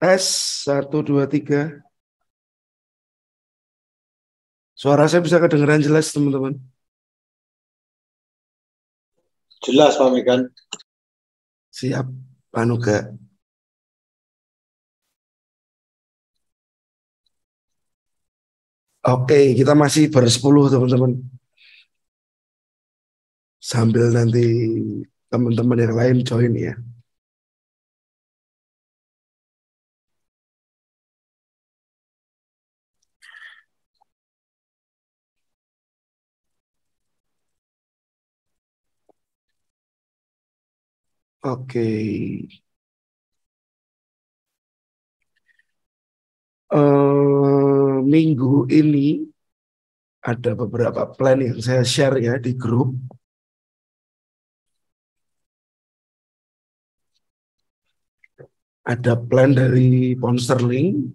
Tes 1, 2, 3. Suara saya bisa kedengeran jelas, teman-teman? Jelas, Pak Megan. Siap, Panuga. Oke, kita masih bersepuluh, teman-teman. Sambil nanti teman-teman yang lain join ya. Oke. Minggu ini ada beberapa plan yang saya share ya di grup. Ada plan dari pound sterling,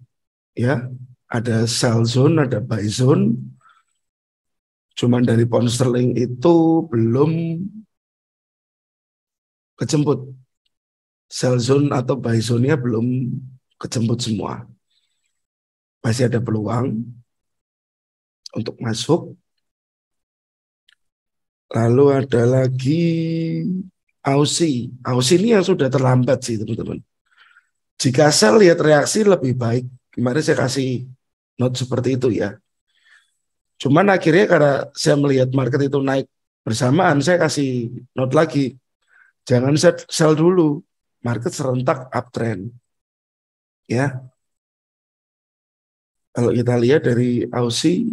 ya, ada sell zone, ada buy zone. Cuman dari pound sterling itu belum kejemput. Sell zone atau buy zone-nya belum kejemput semua. Masih ada peluang untuk masuk. Lalu ada lagi Aussie. Aussie ini yang sudah terlambat sih, teman-teman. Jika saya lihat reaksi lebih baik, kemarin saya kasih note seperti itu ya. Cuman akhirnya karena saya melihat market itu naik bersamaan, saya kasih note lagi. Jangan sell dulu, market serentak uptrend. Ya, kalau kita lihat dari Aussie,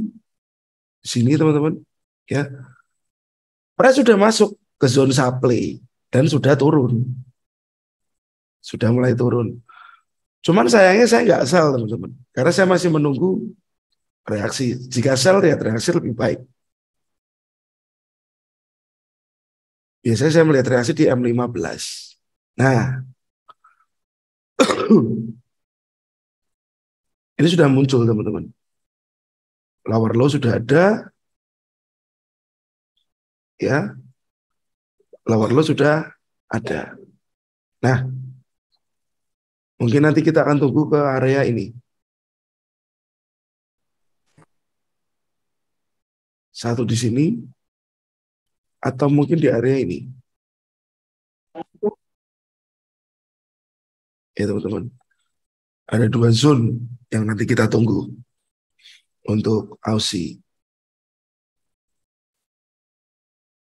di sini teman-teman, ya, price sudah masuk ke zone supply dan sudah turun. Sudah mulai turun. Cuman sayangnya saya nggak sell, teman-teman. Karena saya masih menunggu reaksi. Jika sell, lihat reaksi lebih baik. Biasanya saya melihat reaksi di M15. Nah, ini sudah muncul, teman-teman. Lower low sudah ada, ya. Lower low sudah ada. Nah, mungkin nanti kita akan tunggu ke area ini. Satu di sini, atau mungkin di area ini. Ya, teman-teman. Ada dua zone yang nanti kita tunggu untuk Aussie.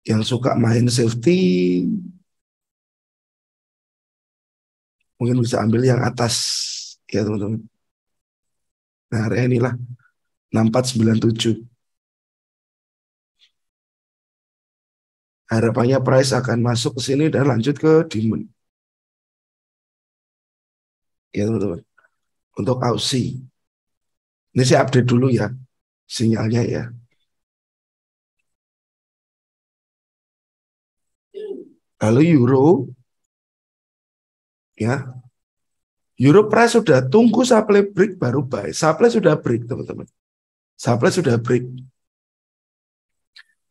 Yang suka main safety, mungkin bisa ambil yang atas, ya teman-teman. Nah, area inilah 6497. Harapannya price akan masuk ke sini dan lanjut ke demand. Ya teman-teman. Untuk Aussie. Ini saya update dulu ya sinyalnya ya. Lalu Euro, ya. Euro price sudah tunggu supply break baru buy. Supply sudah break, teman-teman. Supply sudah break.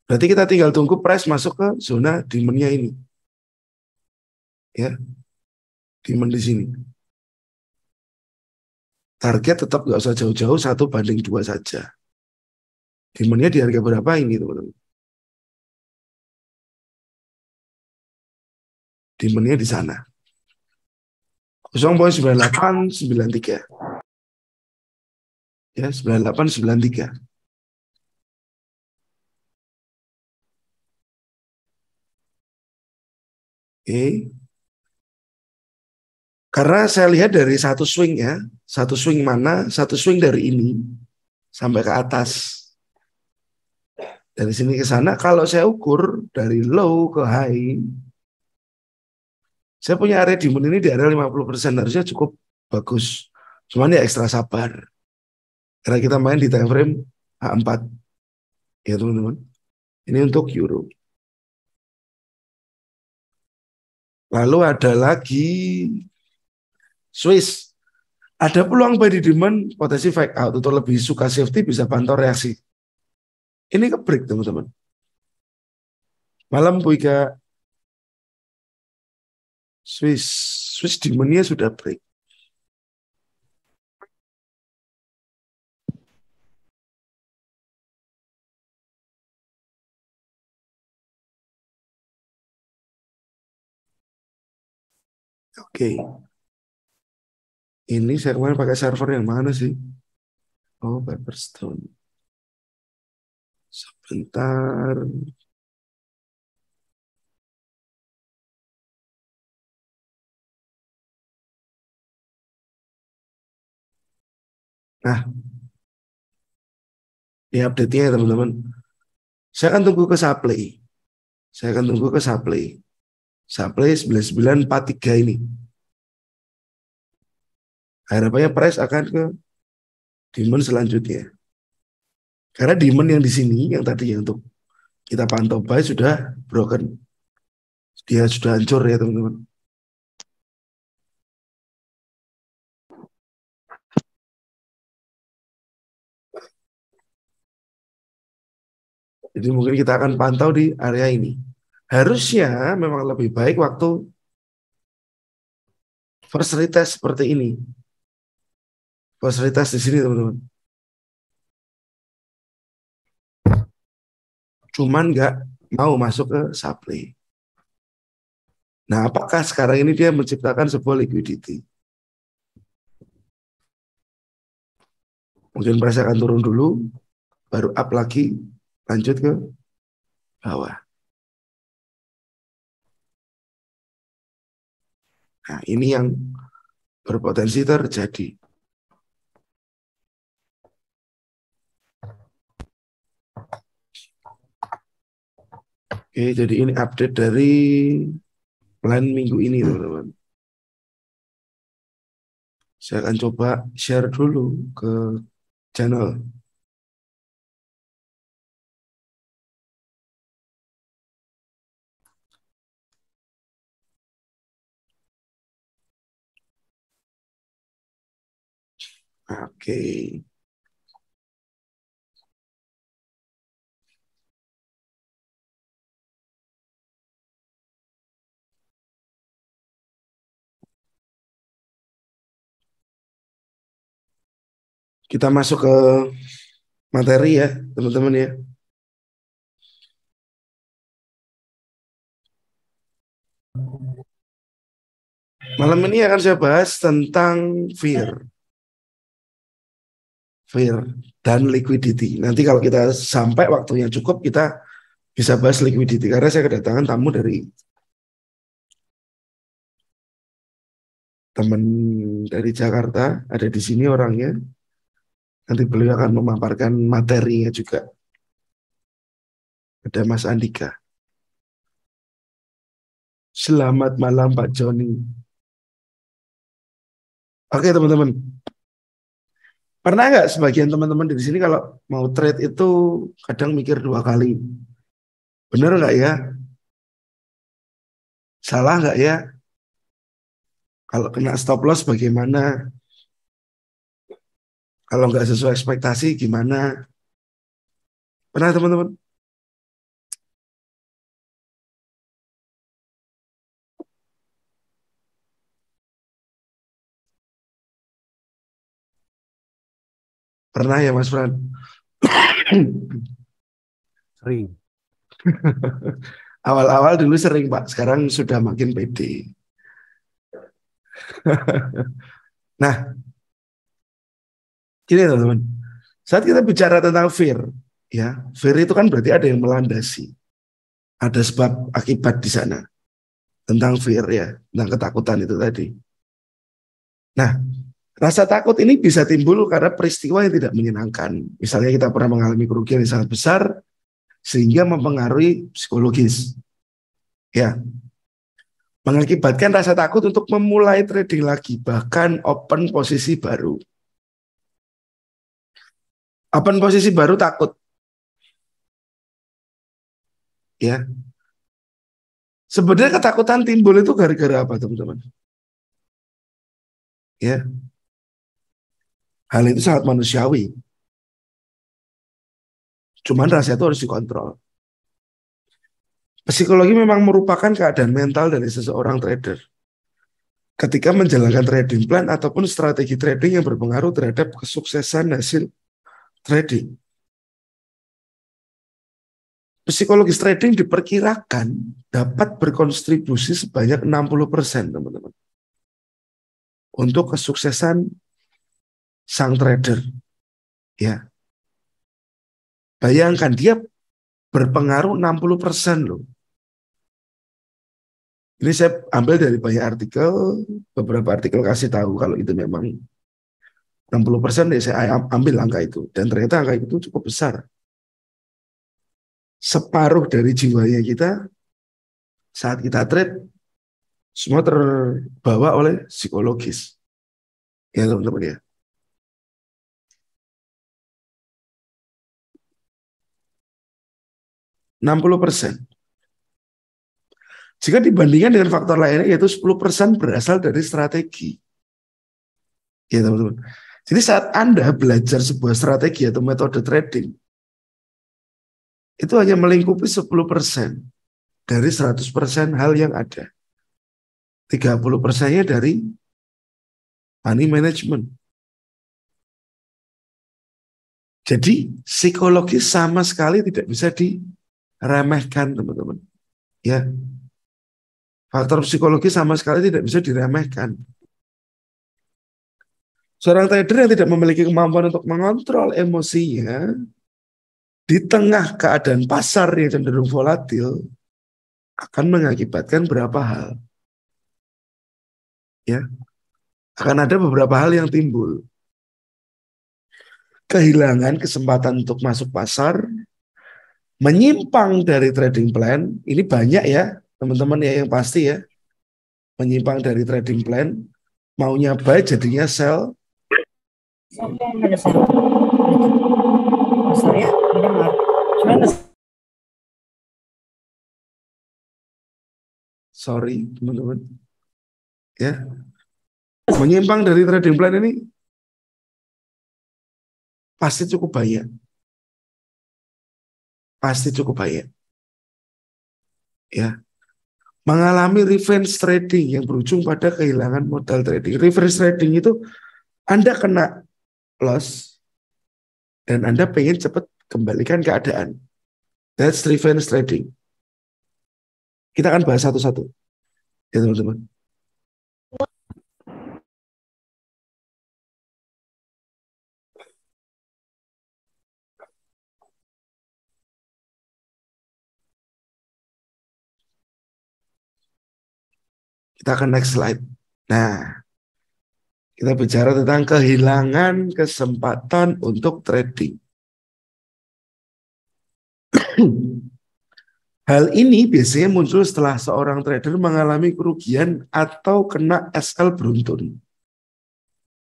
Berarti kita tinggal tunggu price masuk ke zona demand-nya ini. Ya. Demand di sini. Target tetap nggak usah jauh-jauh, 1/2 saja. Demand-nya di harga berapa ini, teman-teman? Demand-nya di sana. 0,9893. Ya, 9893. Oke. Karena saya lihat dari satu swing ya, satu swing mana, satu swing dari ini sampai ke atas. Dari sini ke sana, kalau saya ukur dari low ke high, saya punya area demand ini di area 50%, harusnya cukup bagus. Cuman ya ekstra sabar. Karena kita main di time frame H4. Ya teman-teman. Ini untuk euro. Lalu ada lagi Swiss. Ada peluang buy di demand, potensi fake out atau lebih suka safety bisa pantau reaksi. Ini ke break teman-teman. Malam Bu Ika. Swiss demand-nya sudah break. Oke. Ini saya kemarin pakai server yang mana sih? Oh, Paperstone. Sebentar. Nah, ini update-nya ya teman-teman. Saya akan tunggu ke supply. Saya akan tunggu ke supply. Supply 9943 ini. Harapannya price akan ke demand selanjutnya. Karena demand yang di sini, yang tadi yang untuk kita pantau buy sudah broken. Dia sudah hancur ya teman-teman. Jadi mungkin kita akan pantau di area ini. Harusnya memang lebih baik waktu first retest seperti ini. First retest di sini teman-teman. Cuman nggak mau masuk ke supply. Nah, apakah sekarang ini dia menciptakan sebuah liquidity? Mungkin price akan turun dulu, baru up lagi, lanjut ke bawah. Nah, ini yang berpotensi terjadi. Oke, jadi ini update dari plan minggu ini, teman-teman. Saya akan coba share dulu ke channel. Oke. Kita masuk ke materi ya, teman-teman ya. Malam ini akan saya bahas tentang fear dan liquidity. Nanti kalau kita sampai waktunya cukup, kita bisa bahas liquidity. Karena saya kedatangan tamu dari teman dari Jakarta, ada di sini orangnya. Nanti beliau akan memaparkan materinya juga. Ada Mas Andika. Selamat malam Pak Joni. Oke teman-teman. Pernah nggak sebagian teman-teman di sini kalau mau trade itu kadang mikir 2 kali. Bener nggak ya? Salah nggak ya? Kalau kena stop loss bagaimana? Kalau nggak sesuai ekspektasi gimana? Pernah teman-teman? Pernah ya Mas Fran? Sering. Awal-awal dulu sering Pak, sekarang sudah makin pede. Nah, gini teman-teman. Saat kita bicara tentang fear, ya, fear itu kan berarti ada yang melandasi. Ada sebab akibat di sana. Tentang fear ya, tentang ketakutan itu tadi. Nah, rasa takut ini bisa timbul karena peristiwa yang tidak menyenangkan. Misalnya kita pernah mengalami kerugian yang sangat besar, sehingga mempengaruhi psikologis. Ya, mengakibatkan rasa takut untuk memulai trading lagi, bahkan open posisi baru. Open posisi baru takut. Ya, sebenarnya ketakutan timbul itu gara-gara apa teman-teman? Ya, hal itu sangat manusiawi. Cuman rasa itu harus dikontrol. Psikologi memang merupakan keadaan mental dari seseorang trader. Ketika menjalankan trading plan ataupun strategi trading yang berpengaruh terhadap kesuksesan hasil trading. Psikologis trading diperkirakan dapat berkontribusi sebanyak 60%, teman-teman. untuk kesuksesan sang trader. Ya. Bayangkan dia berpengaruh 60% loh. Ini saya ambil dari banyak artikel, beberapa artikel kasih tahu kalau itu memang 60%, ya saya ambil angka itu. Dan ternyata angka itu cukup besar. Separuh dari jiwanya kita saat kita trade, semua terbawa oleh psikologis. Ya teman-teman ya. %60. Jika dibandingkan dengan faktor lainnya, yaitu 10% berasal dari strategi. Ya teman-teman. Jadi saat Anda belajar sebuah strategi atau metode trading, itu hanya melingkupi 10% dari 100% hal yang ada. 30%-nya dari money management. Jadi psikologis sama sekali tidak bisa diremehkan, teman-teman. Ya. Faktor psikologi sama sekali tidak bisa diremehkan. Seorang trader yang tidak memiliki kemampuan untuk mengontrol emosinya di tengah keadaan pasar yang cenderung volatil akan mengakibatkan beberapa hal. Ya. Akan ada beberapa hal yang timbul. Kehilangan kesempatan untuk masuk pasar, menyimpang dari trading plan, ini banyak ya, teman-teman ya yang pasti ya. Menyimpang dari trading plan, maunya buy jadinya sell. Sorry teman-teman. Ya. Menyimpang dari trading plan ini pasti cukup banyak. Pasti cukup banyak. Ya. Mengalami revenge trading yang berujung pada kehilangan modal trading. Revenge trading itu Anda kena loss dan Anda pengen cepat kembalikan keadaan. That's revenge trading. Kita akan bahas satu-satu. Ya teman-teman. Kita akan next slide. Nah, kita bicara tentang kehilangan kesempatan untuk trading. Hal ini biasanya muncul setelah seorang trader mengalami kerugian atau kena SL beruntun.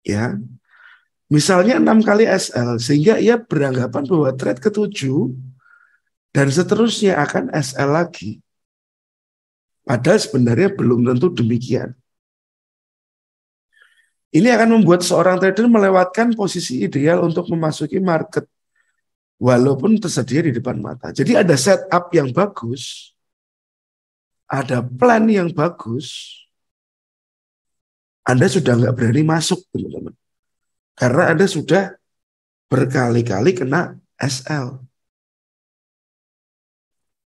Ya, misalnya 6 kali SL, sehingga ia beranggapan bahwa trade ke-7 dan seterusnya akan SL lagi. Padahal sebenarnya belum tentu demikian. Ini akan membuat seorang trader melewatkan posisi ideal untuk memasuki market walaupun tersedia di depan mata. Jadi ada setup yang bagus, ada plan yang bagus, Anda sudah nggak berani masuk, teman-teman. Karena Anda sudah berkali-kali kena SL.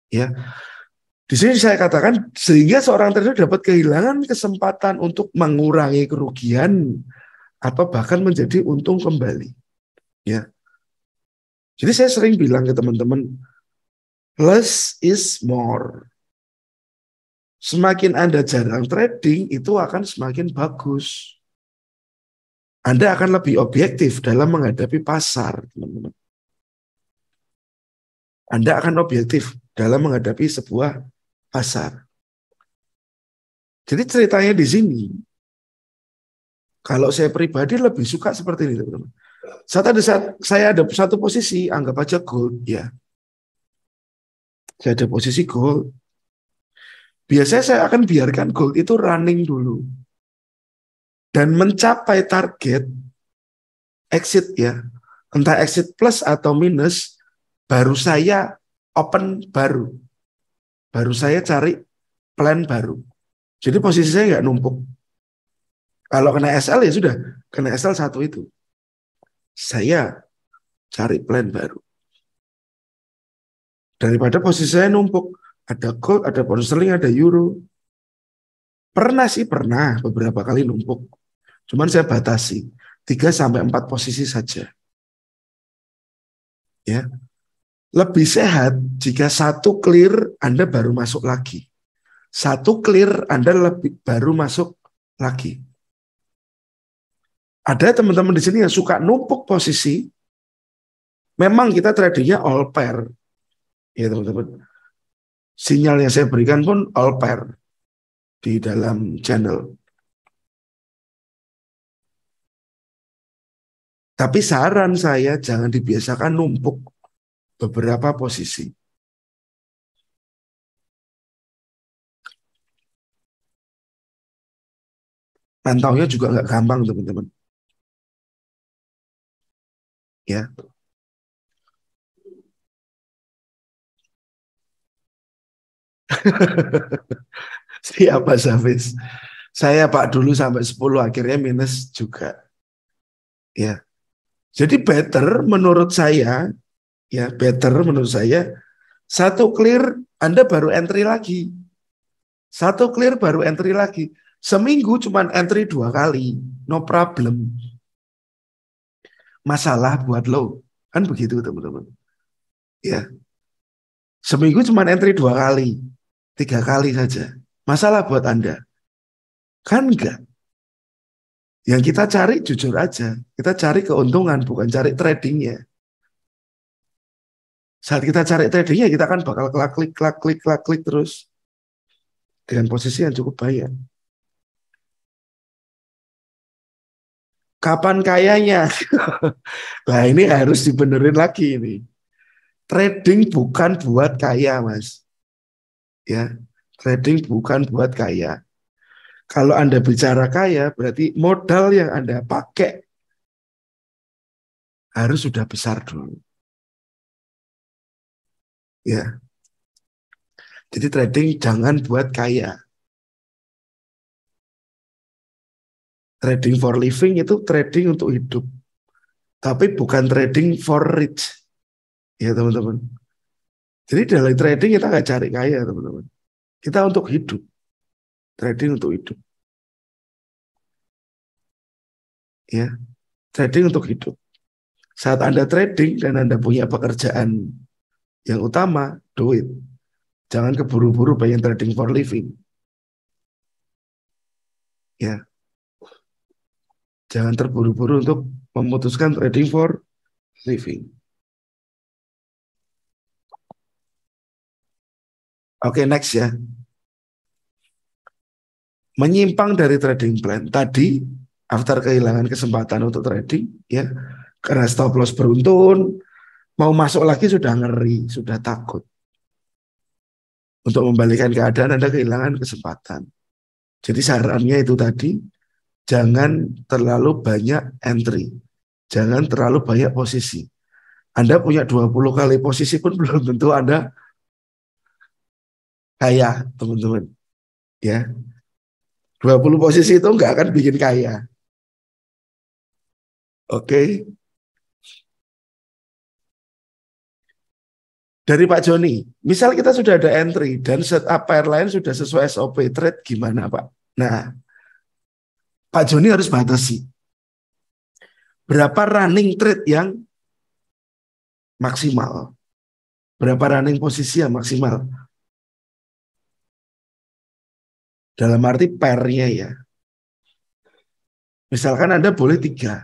Ya, di sini saya katakan sehingga seorang trader dapat kehilangan kesempatan untuk mengurangi kerugian atau bahkan menjadi untung kembali. Ya. Jadi saya sering bilang ke teman-teman, less is more. Semakin Anda jarang trading, itu akan semakin bagus. Anda akan lebih objektif dalam menghadapi pasar, teman-teman. Anda akan objektif dalam menghadapi sebuah pasar. Jadi ceritanya di sini, kalau saya pribadi lebih suka seperti ini, teman-teman. Saat saya ada satu posisi, anggap aja gold, ya. Saya ada posisi gold. Biasanya saya akan biarkan gold itu running dulu. Dan mencapai target exit ya. Entah exit plus atau minus, baru saya open baru. Baru saya cari plan baru. Jadi posisi saya nggak numpuk. Kalau kena SL ya sudah, kena SL satu itu. Saya cari plan baru. Daripada posisi saya numpuk, ada gold, ada pound sterling, ada euro. Pernah sih, pernah beberapa kali numpuk. Cuman saya batasi 3 sampai 4 posisi saja. Ya. Lebih sehat jika satu clear Anda baru masuk lagi. Satu clear Anda baru masuk lagi. Ada teman-teman di sini yang suka numpuk posisi. Memang kita tradingnya all pair. Ya teman-teman. Sinyal yang saya berikan pun all pair di dalam channel. Tapi saran saya jangan dibiasakan numpuk beberapa posisi. Pantaunya juga nggak gampang teman-teman. Ya. Siapa Hafiz? Saya Pak dulu sampai 10 akhirnya minus juga. Ya. Jadi better menurut saya, ya better menurut saya, satu clear Anda baru entry lagi. Satu clear baru entry lagi. Seminggu cuma entry 2 kali. No problem. Masalah buat lo. Kan begitu teman-teman. Ya. Seminggu cuma entry 2 kali. 3 kali saja. Masalah buat Anda. Kan enggak. Yang kita cari jujur aja. Kita cari keuntungan bukan cari tradingnya. Saat kita cari tradingnya kita kan bakal klik terus. Dengan posisi yang cukup banyak. Kapan kayanya? Nah ini harus dibenerin lagi ini. Trading bukan buat kaya, Mas. Ya, trading bukan buat kaya. Kalau Anda bicara kaya, berarti modal yang Anda pakai harus sudah besar dulu. Ya. Jadi trading jangan buat kaya. Trading for living itu trading untuk hidup. Tapi bukan trading for rich. Ya teman-teman. Jadi dalam trading kita nggak cari kaya teman-teman. Kita untuk hidup. Trading untuk hidup. Ya. Trading untuk hidup. Saat Anda trading dan Anda punya pekerjaan yang utama, duit. Jangan keburu-buru pengen trading for living. Ya. Jangan terburu-buru untuk memutuskan trading for living. Oke, next ya. Menyimpang dari trading plan. Tadi, after kehilangan kesempatan untuk trading, ya, karena stop loss beruntun, mau masuk lagi sudah ngeri, sudah takut. Untuk membalikan keadaan Anda kehilangan kesempatan. Jadi sarannya itu tadi, jangan terlalu banyak entry. Jangan terlalu banyak posisi. Anda punya 20 kali posisi pun belum tentu Anda kaya, teman-teman. Ya, 20 posisi itu nggak akan bikin kaya. Oke. Dari Pak Joni, misal kita sudah ada entry dan setup airline sudah sesuai SOP trade gimana Pak? Nah, Pak Joni harus batasi. Berapa running trade yang maksimal? Berapa running posisi yang maksimal? Dalam arti pairnya ya. Misalkan Anda boleh 3.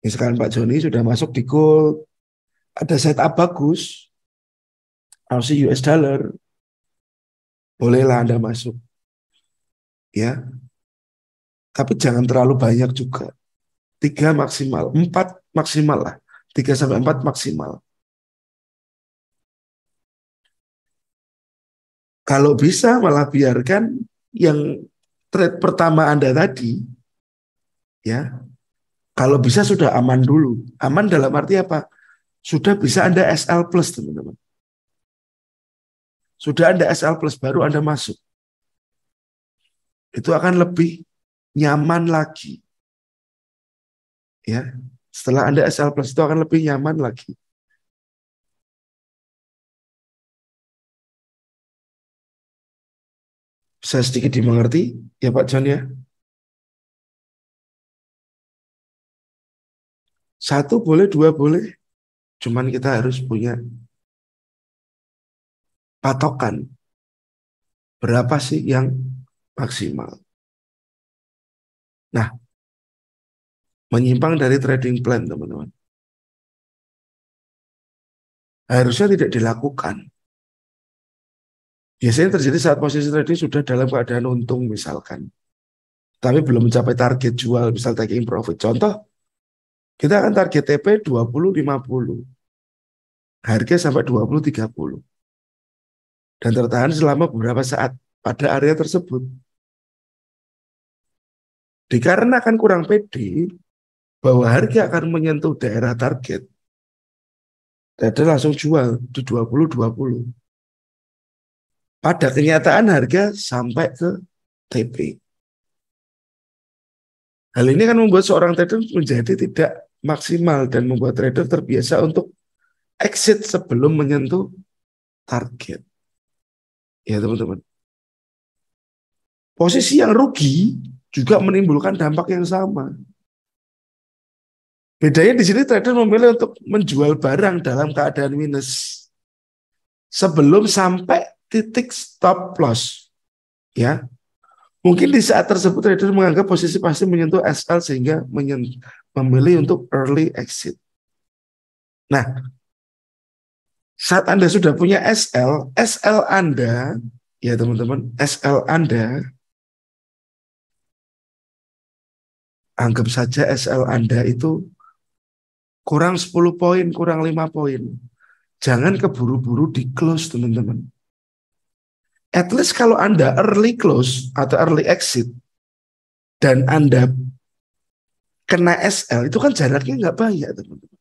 Misalkan Pak Joni sudah masuk di gold, ada setup bagus, Aussie US dollar, bolehlah Anda masuk. Ya, tapi jangan terlalu banyak juga. 3 maksimal, 4 maksimal lah. 3 sampai 4 maksimal. Kalau bisa malah biarkan yang trade pertama Anda tadi, ya, kalau bisa sudah aman dulu. Aman dalam arti apa? Sudah bisa Anda SL plus, teman-teman. Sudah Anda SL plus, baru Anda masuk. Itu akan lebih nyaman lagi. Ya, setelah Anda SL plus itu akan lebih nyaman lagi. Bisa sedikit dimengerti, ya Pak John ya? Satu boleh, dua boleh. Cuman kita harus punya patokan. Berapa sih yang maksimal? Nah, menyimpang dari trading plan, teman-teman. Harusnya tidak dilakukan. Biasanya terjadi saat posisi trading sudah dalam keadaan untung misalkan. Tapi belum mencapai target jual, misal taking profit. Contoh, kita akan target TP 20-50. Harga sampai 20-30. Dan tertahan selama beberapa saat pada area tersebut. Dikarenakan kurang pede bahwa harga akan menyentuh daerah target, trader langsung jual di 20-20. Pada kenyataan harga sampai ke TP. Hal ini kan membuat seorang trader menjadi tidak maksimal dan membuat trader terbiasa untuk exit sebelum menyentuh target. Ya teman-teman. Posisi yang rugi juga menimbulkan dampak yang sama. Bedanya di sini trader memilih untuk menjual barang dalam keadaan minus sebelum sampai titik stop loss. Ya, mungkin di saat tersebut trader menganggap posisi pasti menyentuh SL sehingga memilih untuk early exit. Nah, saat Anda sudah punya SL Anda, ya teman-teman, SL Anda, anggap saja SL Anda itu kurang 10 poin, kurang 5 poin. Jangan keburu-buru di close, teman-teman. At least kalau Anda early close atau early exit, dan Anda kena SL, itu kan jaraknya nggak banyak, teman-teman.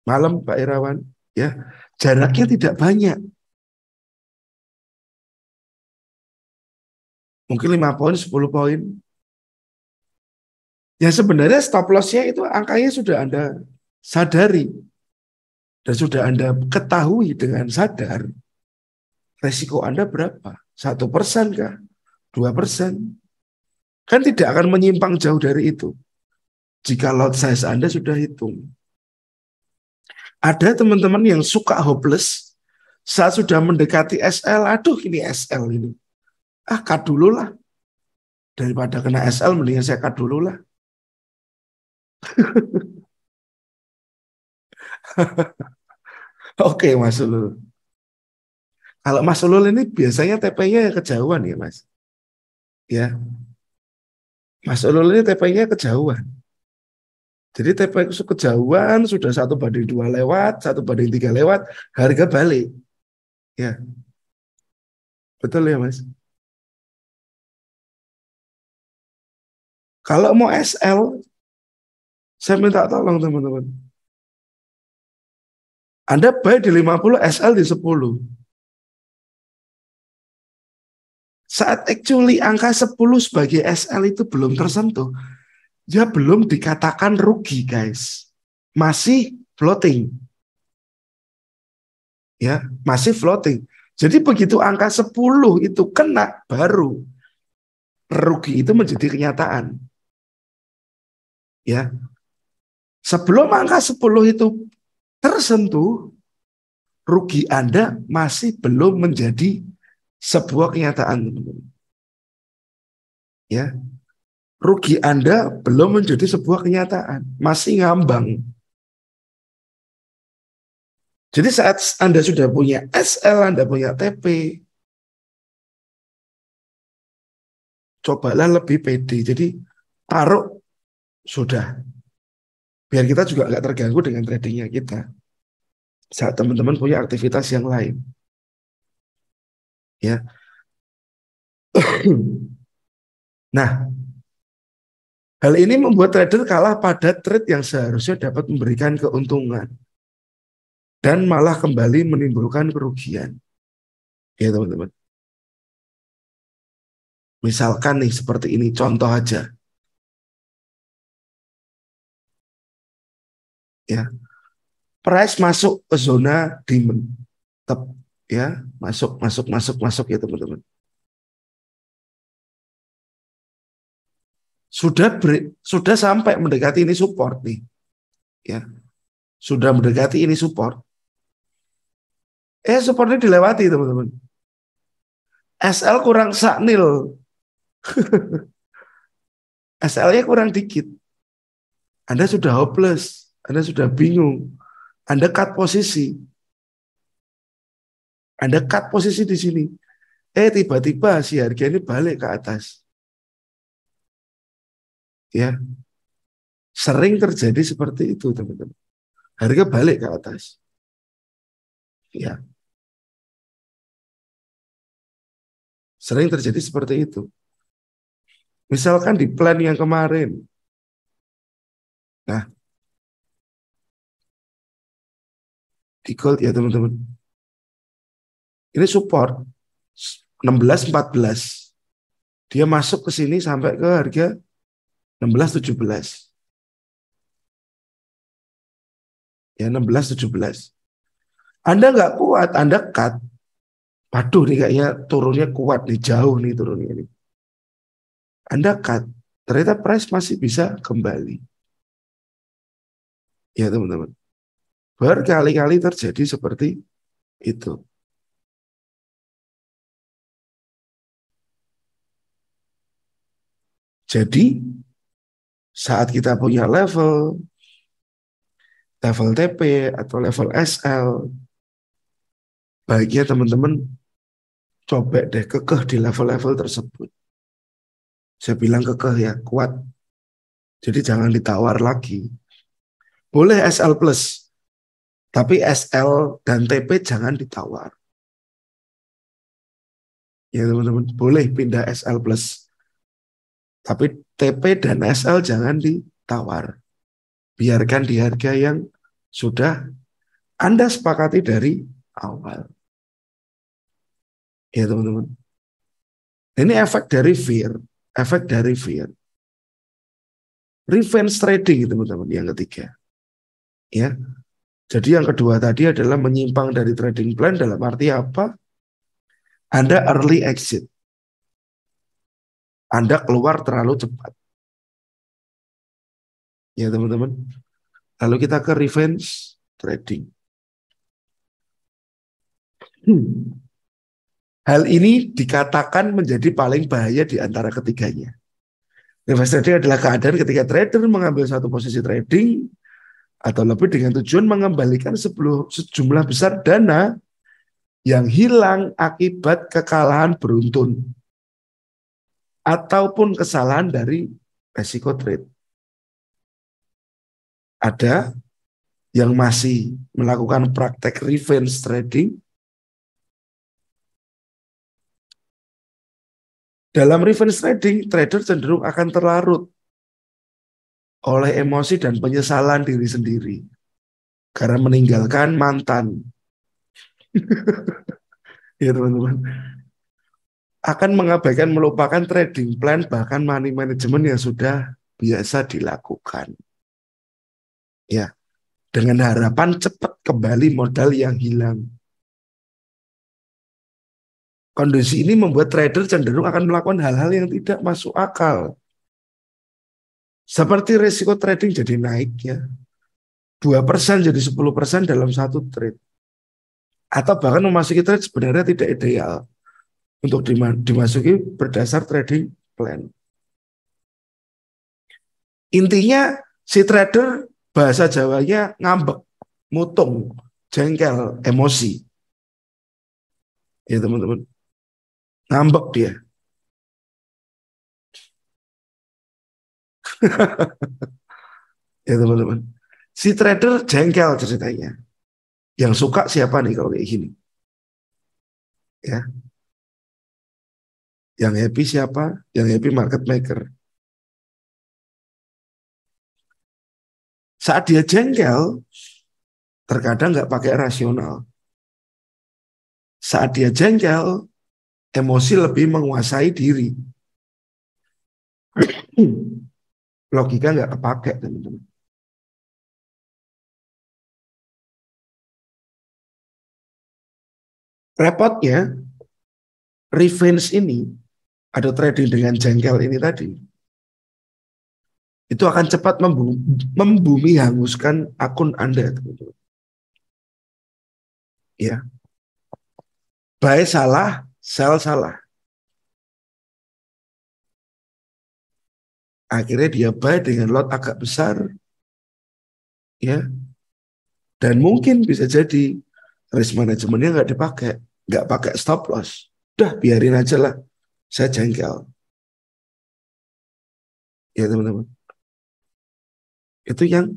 Malam, Pak Irawan, ya, jaraknya tidak banyak. Mungkin 5 poin, 10 poin. Ya sebenarnya stop loss-nya itu angkanya sudah Anda sadari. Dan sudah Anda ketahui dengan sadar. Resiko Anda berapa? 1% kah? 2%? Kan tidak akan menyimpang jauh dari itu. Jika lot size Anda sudah hitung. Ada teman-teman yang suka hopeless saat sudah mendekati SL. Aduh ini SL ini. Cut dulu lah. Daripada kena SL mendingan saya cut dulu lah. Oke Mas Ulul. Kalau Mas Ulul ini biasanya TP-nya kejauhan ya Mas. Ya. Mas Ulul ini TP-nya kejauhan. Jadi TP kejauhan sudah 1/2 lewat, 1/3 lewat, harga balik. Ya. Betul ya Mas. Kalau mau SL, saya minta tolong teman-teman. Anda buy di 50, SL di 10. Saat actually angka 10 sebagai SL itu belum tersentuh, dia belum dikatakan rugi guys. Masih floating. Ya, masih floating. Jadi begitu angka 10 itu kena, baru rugi itu menjadi kenyataan. Ya. Sebelum angka 10 itu tersentuh, rugi Anda masih belum menjadi sebuah kenyataan, teman-teman. Ya. Rugi Anda belum menjadi sebuah kenyataan, masih ngambang. Jadi saat Anda sudah punya SL, Anda punya TP, cobalah lebih pede. Jadi taruh sudah. Biar kita juga nggak terganggu dengan tradingnya kita. Saat teman-teman punya aktivitas yang lain. Ya. Nah, hal ini membuat trader kalah pada trade yang seharusnya dapat memberikan keuntungan. Dan malah kembali menimbulkan kerugian. Ya teman-teman. Misalkan nih seperti ini, contoh aja. Ya, price masuk ke zona demand. Ya, masuk ya teman-teman. sudah sampai mendekati ini support nih, ya, sudah mendekati ini support. Supportnya dilewati teman-teman. SL kurang saknil, SL-nya kurang dikit. Anda sudah hopeless, Anda sudah bingung, Anda cut posisi, di sini. Tiba-tiba si harga ini balik ke atas. Ya, sering terjadi seperti itu teman-teman. Harga balik ke atas. Ya, sering terjadi seperti itu. Misalkan di plan yang kemarin. Nah, di gold ya teman-teman. Ini support 16-14. Dia masuk ke sini sampai ke harga 16-17. Ya, 16-17. Anda nggak kuat, Anda cut. Waduh nih kayaknya turunnya kuat nih, jauh nih turunnya nih. Anda cut, ternyata price masih bisa kembali. Ya teman-teman. Berkali-kali terjadi seperti itu. Jadi saat kita punya level TP atau level SL, baiknya teman-teman coba deh kekeh di level-level tersebut. Saya bilang kekeh ya, kuat. Jadi jangan ditawar lagi. Boleh SL plus, tapi SL dan TP jangan ditawar. Ya teman-teman, boleh pindah SL plus. Tapi TP dan SL jangan ditawar. Biarkan di harga yang sudah Anda sepakati dari awal. Ya teman-teman. Ini efek dari fear. Efek dari fear. Revenge trading teman-teman yang ketiga. Ya. Jadi yang kedua tadi adalah menyimpang dari trading plan dalam arti apa? Anda early exit. Anda keluar terlalu cepat. Ya teman-teman. Lalu kita ke revenge trading. Hal ini dikatakan menjadi paling bahaya di antara ketiganya. Revenge trading adalah keadaan ketika trader mengambil satu posisi trading atau lebih dengan tujuan mengembalikan sejumlah besar dana yang hilang akibat kekalahan beruntun ataupun kesalahan dari resiko trade. Ada yang masih melakukan praktek revenge trading. Dalam revenge trading, trader cenderung akan terlarut oleh emosi dan penyesalan diri sendiri karena meninggalkan mantan. Ya teman-teman. Akan mengabaikan melupakan trading plan bahkan money management yang sudah biasa dilakukan. Ya, dengan harapan cepat kembali modal yang hilang. Kondisi ini membuat trader cenderung akan melakukan hal-hal yang tidak masuk akal. Seperti risiko trading jadi naik ya. 2% jadi 10% dalam satu trade. Atau bahkan memasuki trade sebenarnya tidak ideal untuk dimasuki berdasar trading plan. Intinya si trader bahasa Jawanya ngambek, mutung, jengkel, emosi. Ya teman-teman. Ngambek dia. Ya teman-teman. Si trader jengkel ceritanya. Yang suka siapa nih kalau kayak gini? Ya. Yang happy siapa? Yang happy market maker. Saat dia jengkel, terkadang nggak pakai rasional. Saat dia jengkel, emosi lebih menguasai diri. Logika nggak kepake, teman-teman. Repotnya, revenge ini, atau trading dengan jengkel ini tadi, itu akan cepat membumi hanguskan akun Anda, teman-teman. Ya, buy salah, sell salah. Akhirnya dia buy dengan lot agak besar, ya, dan mungkin bisa jadi risk manajemennya nggak dipakai, nggak pakai stop loss. Udah biarin aja lah, saya jengkel. Ya teman-teman, itu yang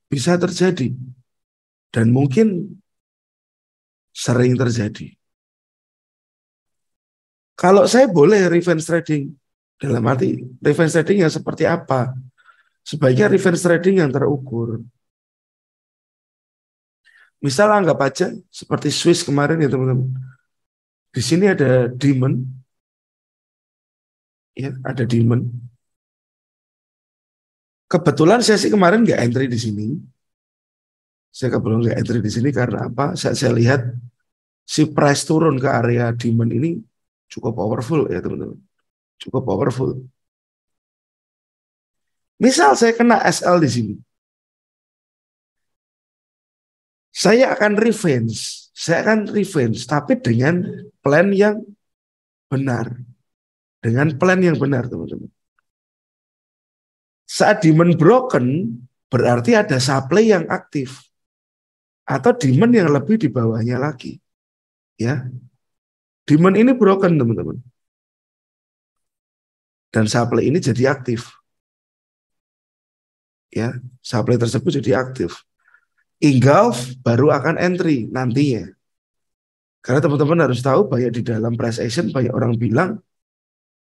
bisa terjadi dan mungkin sering terjadi. Kalau saya boleh revenge trading, dalam arti revenge trading yang seperti apa? Sebaiknya revenge trading yang terukur. Misal anggap aja seperti Swiss kemarin ya teman-teman. Di sini ada demon, ya ada demon. Kebetulan saya sih kemarin nggak entry di sini. Saya kebetulan nggak entry di sini karena apa? Saya lihat si price turun ke area demon ini cukup powerful ya teman-teman. Cukup powerful. Misal saya kena SL di sini. Saya akan revenge. Saya akan revenge tapi dengan plan yang benar. Dengan plan yang benar teman-teman. Saat demon broken berarti ada supply yang aktif. Atau demon yang lebih di bawahnya lagi. Ya. Demon ini broken teman-teman. Dan supply ini jadi aktif. Ya, supply tersebut jadi aktif. Engulf baru akan entry nantinya. Karena teman-teman harus tahu banyak di dalam price action banyak orang bilang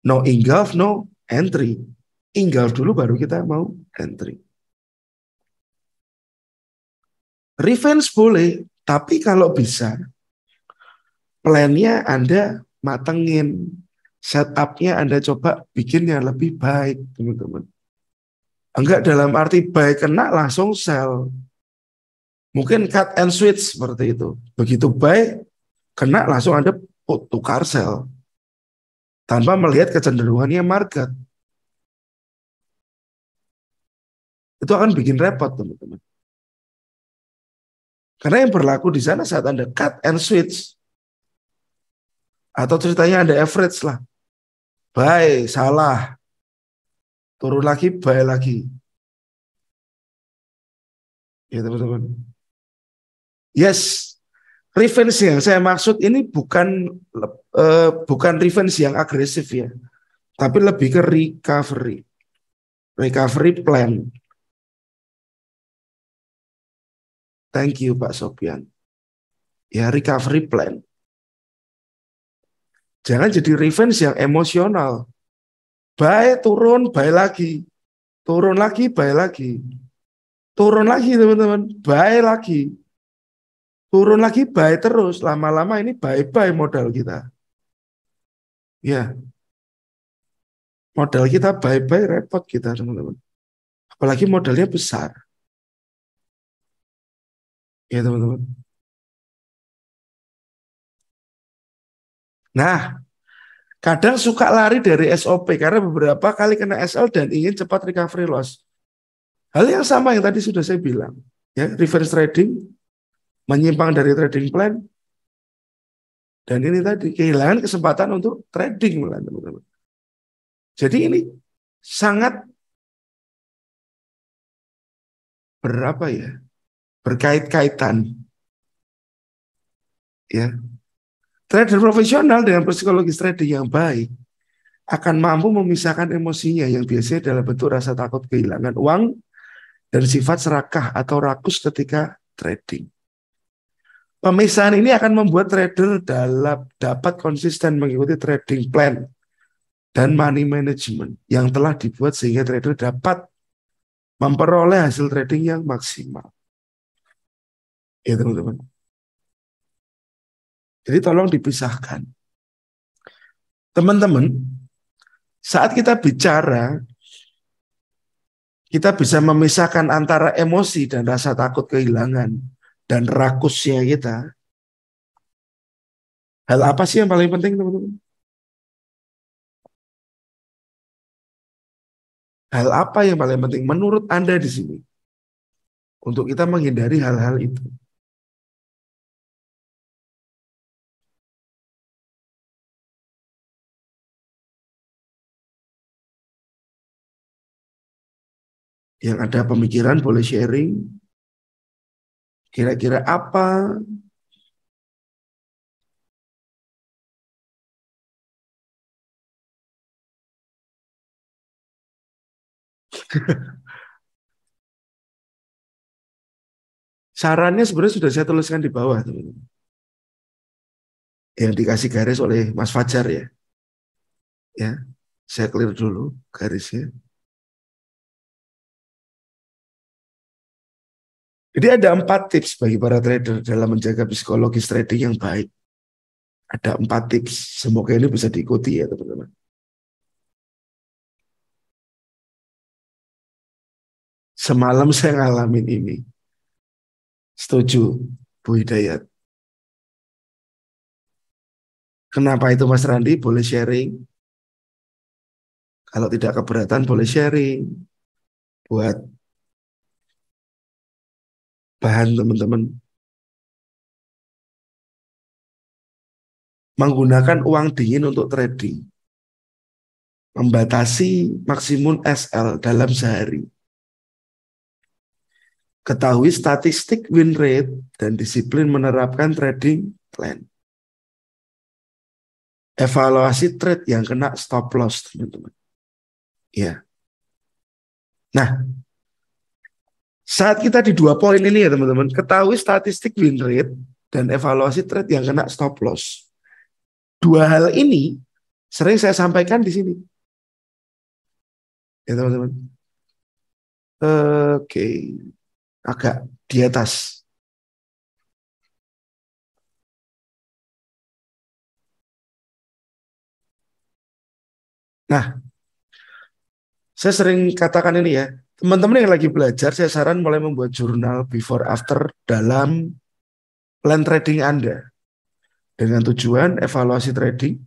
no engulf, no entry. Engulf dulu baru kita mau entry. Revenge boleh, tapi kalau bisa plannya Anda matengin. Setupnya Anda coba bikin yang lebih baik, teman-teman. Enggak dalam arti baik kena langsung sell. Mungkin cut and switch seperti itu. Begitu baik kena langsung Anda tukar sell. Tanpa melihat kecenderungannya market. Itu akan bikin repot, teman-teman. Karena yang berlaku di sana saat Anda cut and switch, atau ceritanya Anda average lah. Buy, salah. Turun lagi, buy lagi. Ya teman-teman. Yes, revenge yang saya maksud ini bukan revenge yang agresif ya. Tapi lebih ke recovery. Recovery plan. Thank you Pak Sopyan. Ya recovery plan. Jangan jadi revenge yang emosional. Buy, turun, buy lagi. Turun lagi, buy lagi. Turun lagi teman-teman, buy lagi. Turun lagi, buy terus. Lama-lama ini buy-buy modal kita. Ya, modal kita buy-buy repot kita teman-teman. Apalagi modalnya besar. Ya teman-teman. Nah, kadang suka lari dari SOP karena beberapa kali kena SL dan ingin cepat recovery loss. Hal yang sama yang tadi sudah saya bilang. Ya, reverse trading, menyimpang dari trading plan, dan ini tadi kehilangan kesempatan untuk trading malah teman-teman. Jadi ini sangat berkait-kaitan. Ya, trader profesional dengan psikologis trading yang baik akan mampu memisahkan emosinya yang biasanya dalam bentuk rasa takut kehilangan uang dan sifat serakah atau rakus ketika trading. Pemisahan ini akan membuat trader dapat konsisten mengikuti trading plan dan money management yang telah dibuat sehingga trader dapat memperoleh hasil trading yang maksimal. Ya teman-teman. Jadi tolong dipisahkan. Teman-teman, saat kita bicara, kita bisa memisahkan antara emosi dan rasa takut kehilangan dan rakusnya kita. Hal apa sih yang paling penting, teman-teman? Hal apa yang paling penting menurut Anda di sini untuk kita menghindari hal-hal itu? Yang ada pemikiran boleh sharing. Kira-kira apa? Sarannya sebenarnya sudah saya tuliskan di bawah, teman-teman. Yang dikasih garis oleh Mas Fajar ya. Ya, saya clear dulu garisnya. Jadi ada 4 tips bagi para trader dalam menjaga psikologis trading yang baik. Ada 4 tips. Semoga ini bisa diikuti ya teman-teman. Semalam saya ngalamin ini. Setuju, Bu Hidayat. Kenapa itu Mas Randi? Boleh sharing. Kalau tidak keberatan boleh sharing. Buat bahan teman-teman. Menggunakan uang dingin untuk trading. Membatasi maksimum SL dalam sehari. Ketahui statistik win rate dan disiplin menerapkan trading plan. Evaluasi trade yang kena stop loss, teman-teman. Ya. Nah, saat kita di 2 poin ini ya, teman-teman, ketahui statistik win rate dan evaluasi trade yang kena stop loss. 2 hal ini sering saya sampaikan di sini. Ya, teman-teman. Oke. Agak di atas. Nah, saya sering katakan ini ya, teman-teman yang lagi belajar, saya saran mulai membuat jurnal before after dalam plan trading Anda. Dengan tujuan evaluasi trading,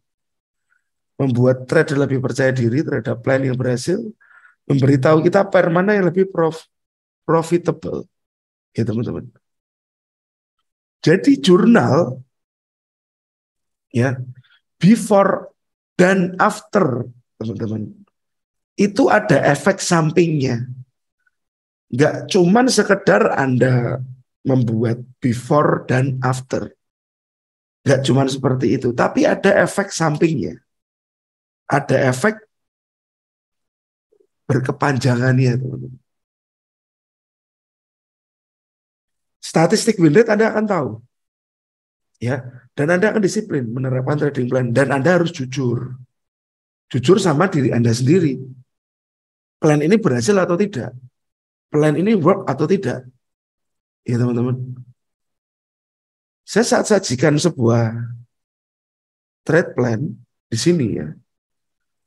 membuat trader lebih percaya diri terhadap plan yang berhasil, memberitahu kita pair mana yang lebih profitable. Ya teman-teman. Jadi jurnal, ya, before dan after, teman-teman. Itu ada efek sampingnya. Nggak cuman sekedar Anda membuat before dan after. Nggak cuman seperti itu, tapi ada efek sampingnya. Ada efek berkepanjangannya, teman-teman. Statistik win rate Anda akan tahu. Ya, dan Anda akan disiplin menerapkan trading plan dan Anda harus jujur. Jujur sama diri Anda sendiri. Plan ini berhasil atau tidak? Plan ini work atau tidak? Ya, teman-teman. Saya saat sajikan sebuah trade plan di sini ya.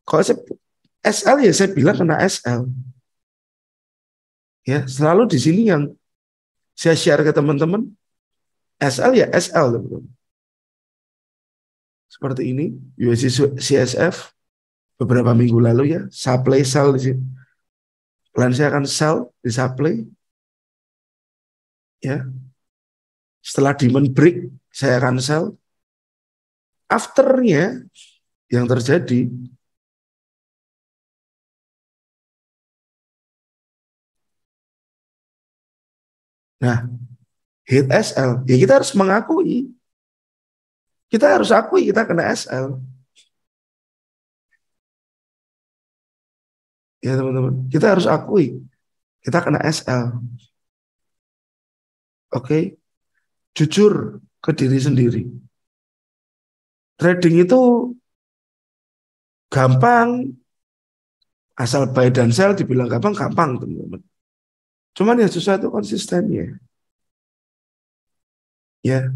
Kalau saya SL ya saya bilang kena SL. Ya, selalu di sini yang saya share ke teman-teman SL ya SL, teman-teman. Seperti ini USD CSF beberapa minggu lalu ya, supply sell di sini. Plan saya akan sell di supply. Ya. Setelah demand break, saya akan sell. Afternya yang terjadi, nah, hit SL, ya kita harus mengakui. Kita harus akui kita kena SL. Ya teman-teman, kita harus akui kita kena SL. Oke, jujur ke diri sendiri. Trading itu gampang, asal buy dan sell dibilang gampang, teman-teman. Cuman ya susah itu konsistennya. Ya,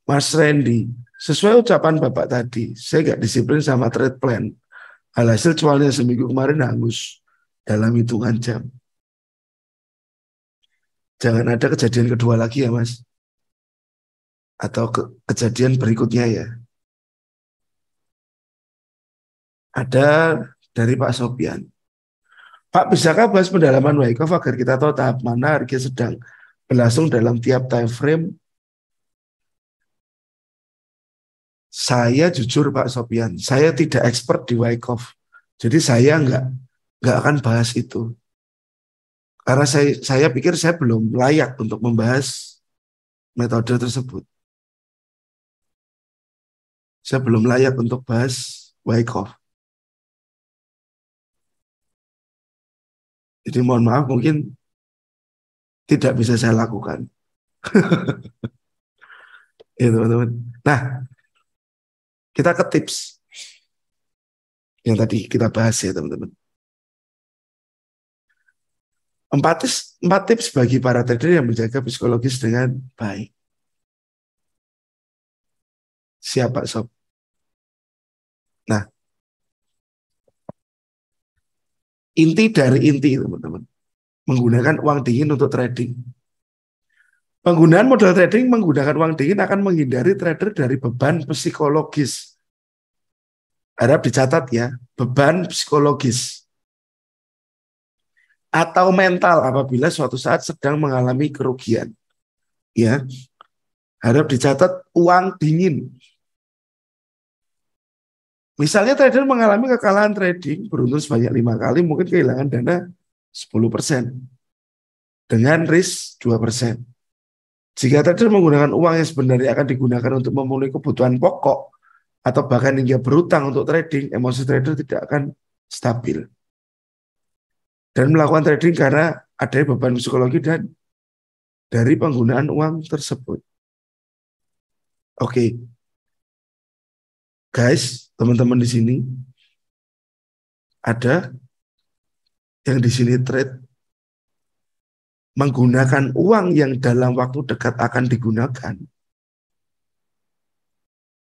Mas Randy, sesuai ucapan Bapak tadi, saya gak disiplin sama trade plan. Alhasil cuannya seminggu kemarin hangus dalam hitungan jam. Jangan ada kejadian kedua lagi ya Mas. Atau kejadian berikutnya ya. Ada dari Pak Sopian. Pak, bisakah bahas pendalaman Wyckoff agar kita tahu tahap mana harga sedang berlangsung dalam tiap time frame? Saya jujur Pak Sopian, saya tidak expert di Wyckoff. Jadi saya nggak akan bahas itu. Karena saya pikir saya belum layak untuk membahas metode tersebut. Saya belum layak untuk bahas Wyckoff. Jadi mohon maaf, mungkin tidak bisa saya lakukan. Ya teman-teman. Nah, kita ke tips yang tadi kita bahas ya teman-teman. Empat tips bagi para trader yang menjaga psikologis dengan baik. Siapa sob? Nah, inti dari inti teman-teman. Menggunakan uang dingin untuk trading. Penggunaan modal trading menggunakan uang dingin akan menghindari trader dari beban psikologis. Harap dicatat ya, beban psikologis atau mental apabila suatu saat sedang mengalami kerugian. Ya, harap dicatat uang dingin. Misalnya trader mengalami kekalahan trading beruntun sebanyak 5 kali, mungkin kehilangan dana 10% dengan risk 2%. Jika trader menggunakan uang yang sebenarnya akan digunakan untuk memenuhi kebutuhan pokok atau bahkan hingga berutang untuk trading, emosi trader tidak akan stabil. Dan melakukan trading karena ada beban psikologi dan dari penggunaan uang tersebut. Oke, guys, teman-teman di sini ada yang di sini trade menggunakan uang yang dalam waktu dekat akan digunakan.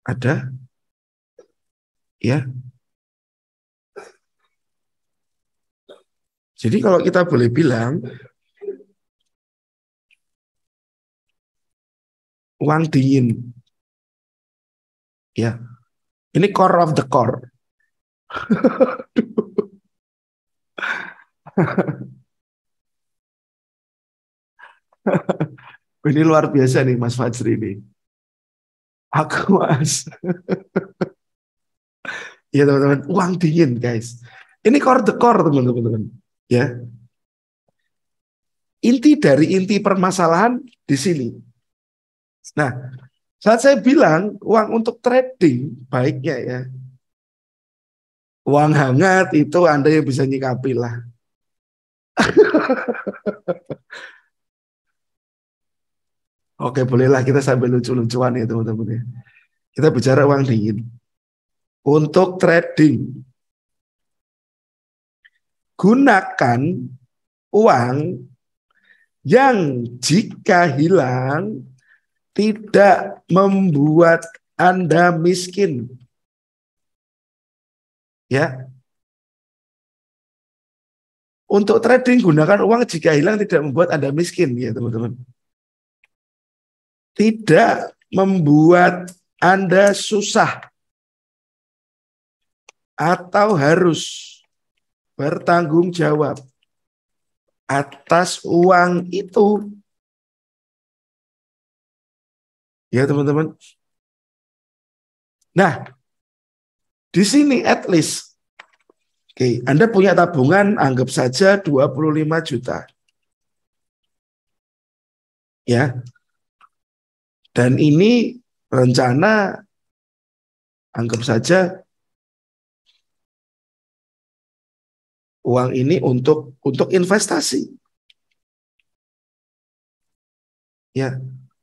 Ada, ya. Jadi kalau kita boleh bilang, uang dingin, ya. Ini core of the core. Ini luar biasa nih Mas Fajri ini. Aku Mas. Ya teman-teman, uang dingin guys. Ini core the core teman-teman. Ya, inti dari inti permasalahan di sini. Nah, saat saya bilang uang untuk trading baiknya ya, uang hangat itu Anda yang bisa nyikapi lah. Oke, bolehlah kita sambil lucu-lucuan ya teman-teman ya. Kita bicara uang dingin. Untuk trading, gunakan uang yang jika hilang tidak membuat Anda miskin. Ya. Untuk trading gunakan uang jika hilang tidak membuat Anda miskin ya teman-teman. Tidak membuat Anda susah atau harus bertanggung jawab atas uang itu. Ya teman-teman. Nah, di sini at least, oke, Anda punya tabungan anggap saja 25 juta. Ya. Dan ini rencana anggap saja uang ini untuk investasi. Ya,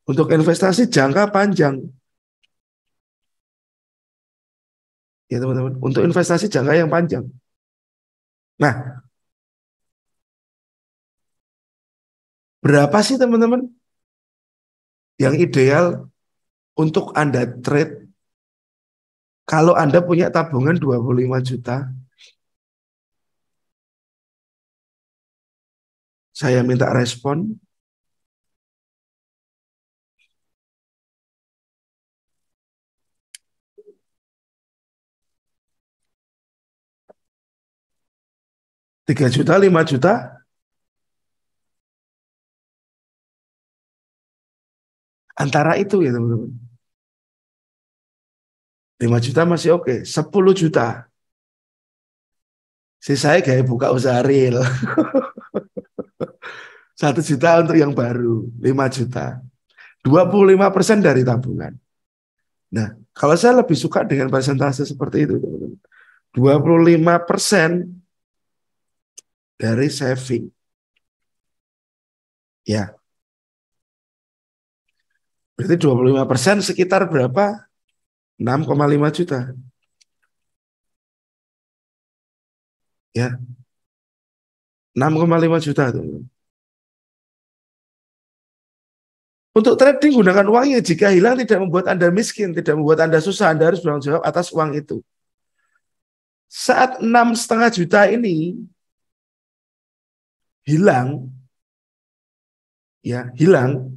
untuk investasi jangka panjang. Ya teman-teman, untuk investasi jangka yang panjang. Nah, berapa sih teman-teman yang ideal untuk Anda trade kalau Anda punya tabungan 25 juta? Saya minta respon. 3 juta, 5 juta. Antara itu ya teman-teman. 5 juta masih oke. 10 juta. Sisanya kayak buka usaha real. 1 juta untuk yang baru. 5 juta. 25% dari tabungan. Nah, kalau saya lebih suka dengan persentase seperti itu, teman-teman. 25% dari saving. Ya. Berarti 25% sekitar berapa? 6,5 juta. Ya. 6,5 juta, teman-teman. Untuk trading gunakan uangnya, jika hilang tidak membuat Anda miskin, tidak membuat Anda susah, Anda harus bertanggung jawab atas uang itu. Saat 6,5 juta ini hilang, ya hilang,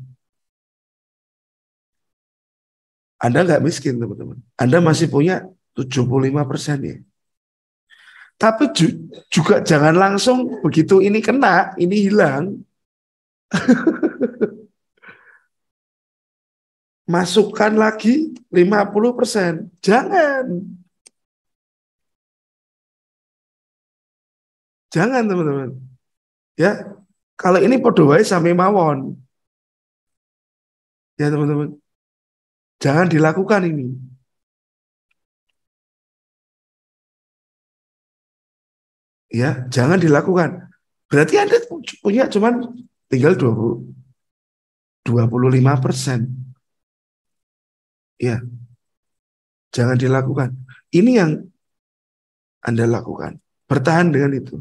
Anda nggak miskin teman-teman. Anda masih punya 75% ya. Tapi juga jangan langsung begitu ini kena, ini hilang, masukkan lagi 50%. Jangan. Jangan teman-teman. Ya, kalau ini podo wae sami mawon. Ya teman-teman. Jangan dilakukan ini. Ya, jangan dilakukan. Berarti Anda punya cuman tinggal 25%. Ya, jangan dilakukan. Ini yang Anda lakukan. Bertahan dengan itu.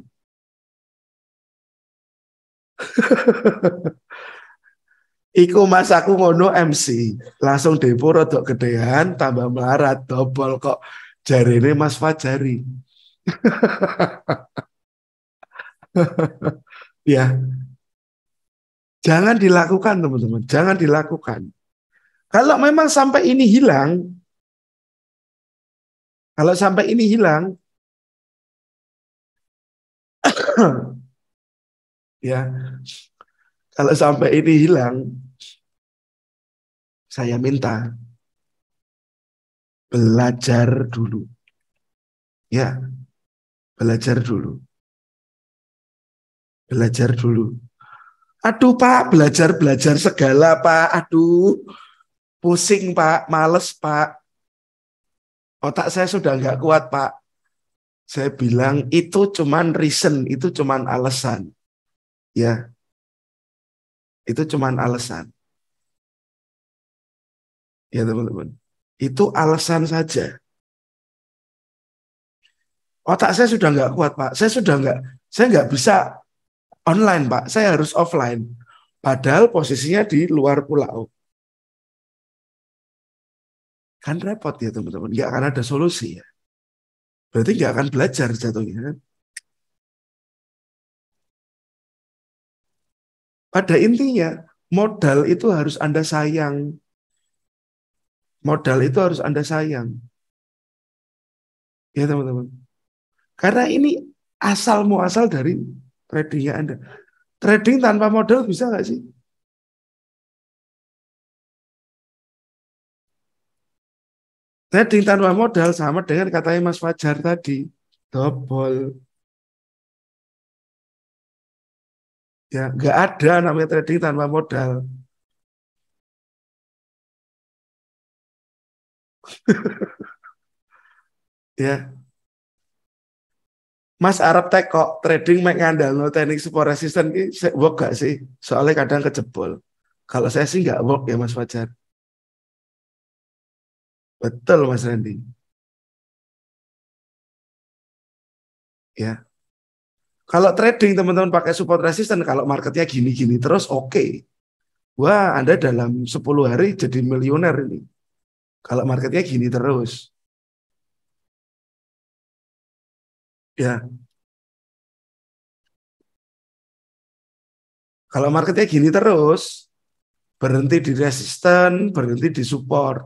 Iku mas aku ngono MC. Langsung depo rodok gedean, tambah melarat, dobol kok. Jarine Mas Fajari. Ya, jangan dilakukan teman-teman. Jangan dilakukan. Kalau memang sampai ini hilang, ya, kalau sampai ini hilang, saya minta belajar dulu. Ya, belajar dulu. Belajar dulu. Aduh Pak, belajar segala Pak. Aduh, pusing Pak, males Pak. Otak saya sudah nggak kuat Pak. Saya bilang itu cuman reason, itu cuman alasan. Ya, itu cuman alasan. Ya teman-teman. Itu alasan saja. Otak saya sudah nggak kuat Pak. Saya nggak bisa online Pak. Saya harus offline. Padahal posisinya di luar pulau. Kan repot ya teman-teman. Nggak akan ada solusi ya. Berarti nggak akan belajar jatuhnya kan. Pada intinya, modal itu harus Anda sayang. Modal itu harus Anda sayang. Ya teman-teman. Karena ini asal muasal dari tradingnya Anda. Trading tanpa modal bisa nggak sih? Trading tanpa modal sama dengan katanya Mas Fajar tadi. Double. Ya, nggak ada namanya trading tanpa modal. Ya, Mas Arab tek kok trading mek ngandalno teknik support resistance ini work gak sih? Soalnya kadang kejebol. Kalau saya sih nggak work ya Mas Fajar. Betul Mas Randy. Ya. Kalau trading teman-teman pakai support resistance, kalau marketnya gini-gini terus oke. Wah, Anda dalam 10 hari jadi miliuner ini. Kalau marketnya gini terus. Ya, kalau marketnya gini terus, berhenti di resisten, berhenti di support.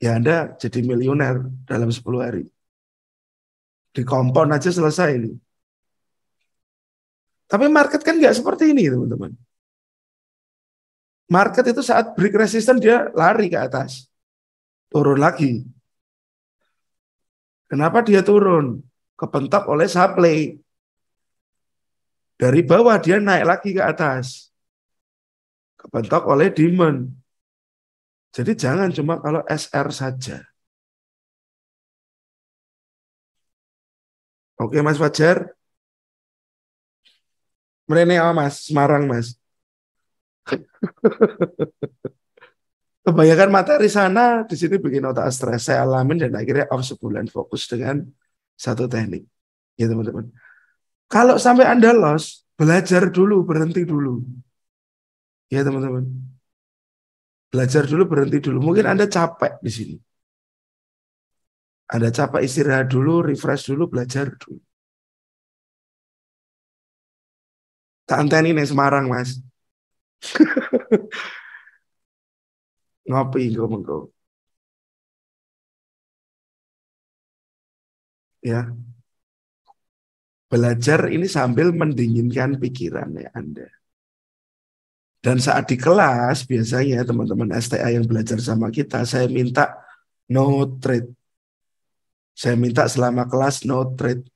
Ya Anda jadi miliuner dalam 10 hari. Di kompon aja selesai ini. Tapi market kan nggak seperti ini, teman-teman. Market itu saat break resistance dia lari ke atas, turun lagi. Kenapa dia turun? Kepentok oleh supply. Dari bawah dia naik lagi ke atas. Kepentok oleh demand. Jadi jangan cuma kalau SR saja. Oke Mas Fajar. Merene Mas, Semarang Mas. Kebanyakan materi sana di sini bikin otak stres. Saya alamin dan akhirnya off sebulan fokus dengan satu teknik. Ya teman-teman. Kalau sampai Anda loss, belajar dulu, berhenti dulu. Ya teman-teman. Belajar dulu, berhenti dulu. Mungkin Anda capek di sini. Anda capek istirahat dulu, refresh dulu, belajar dulu. Tak anteni nih Semarang, Mas. Ngopi, mengko. Ya, belajar ini sambil mendinginkan pikirannya Anda. Dan saat di kelas, biasanya teman-teman STA yang belajar sama kita, saya minta no trade. Saya minta selama kelas no trade.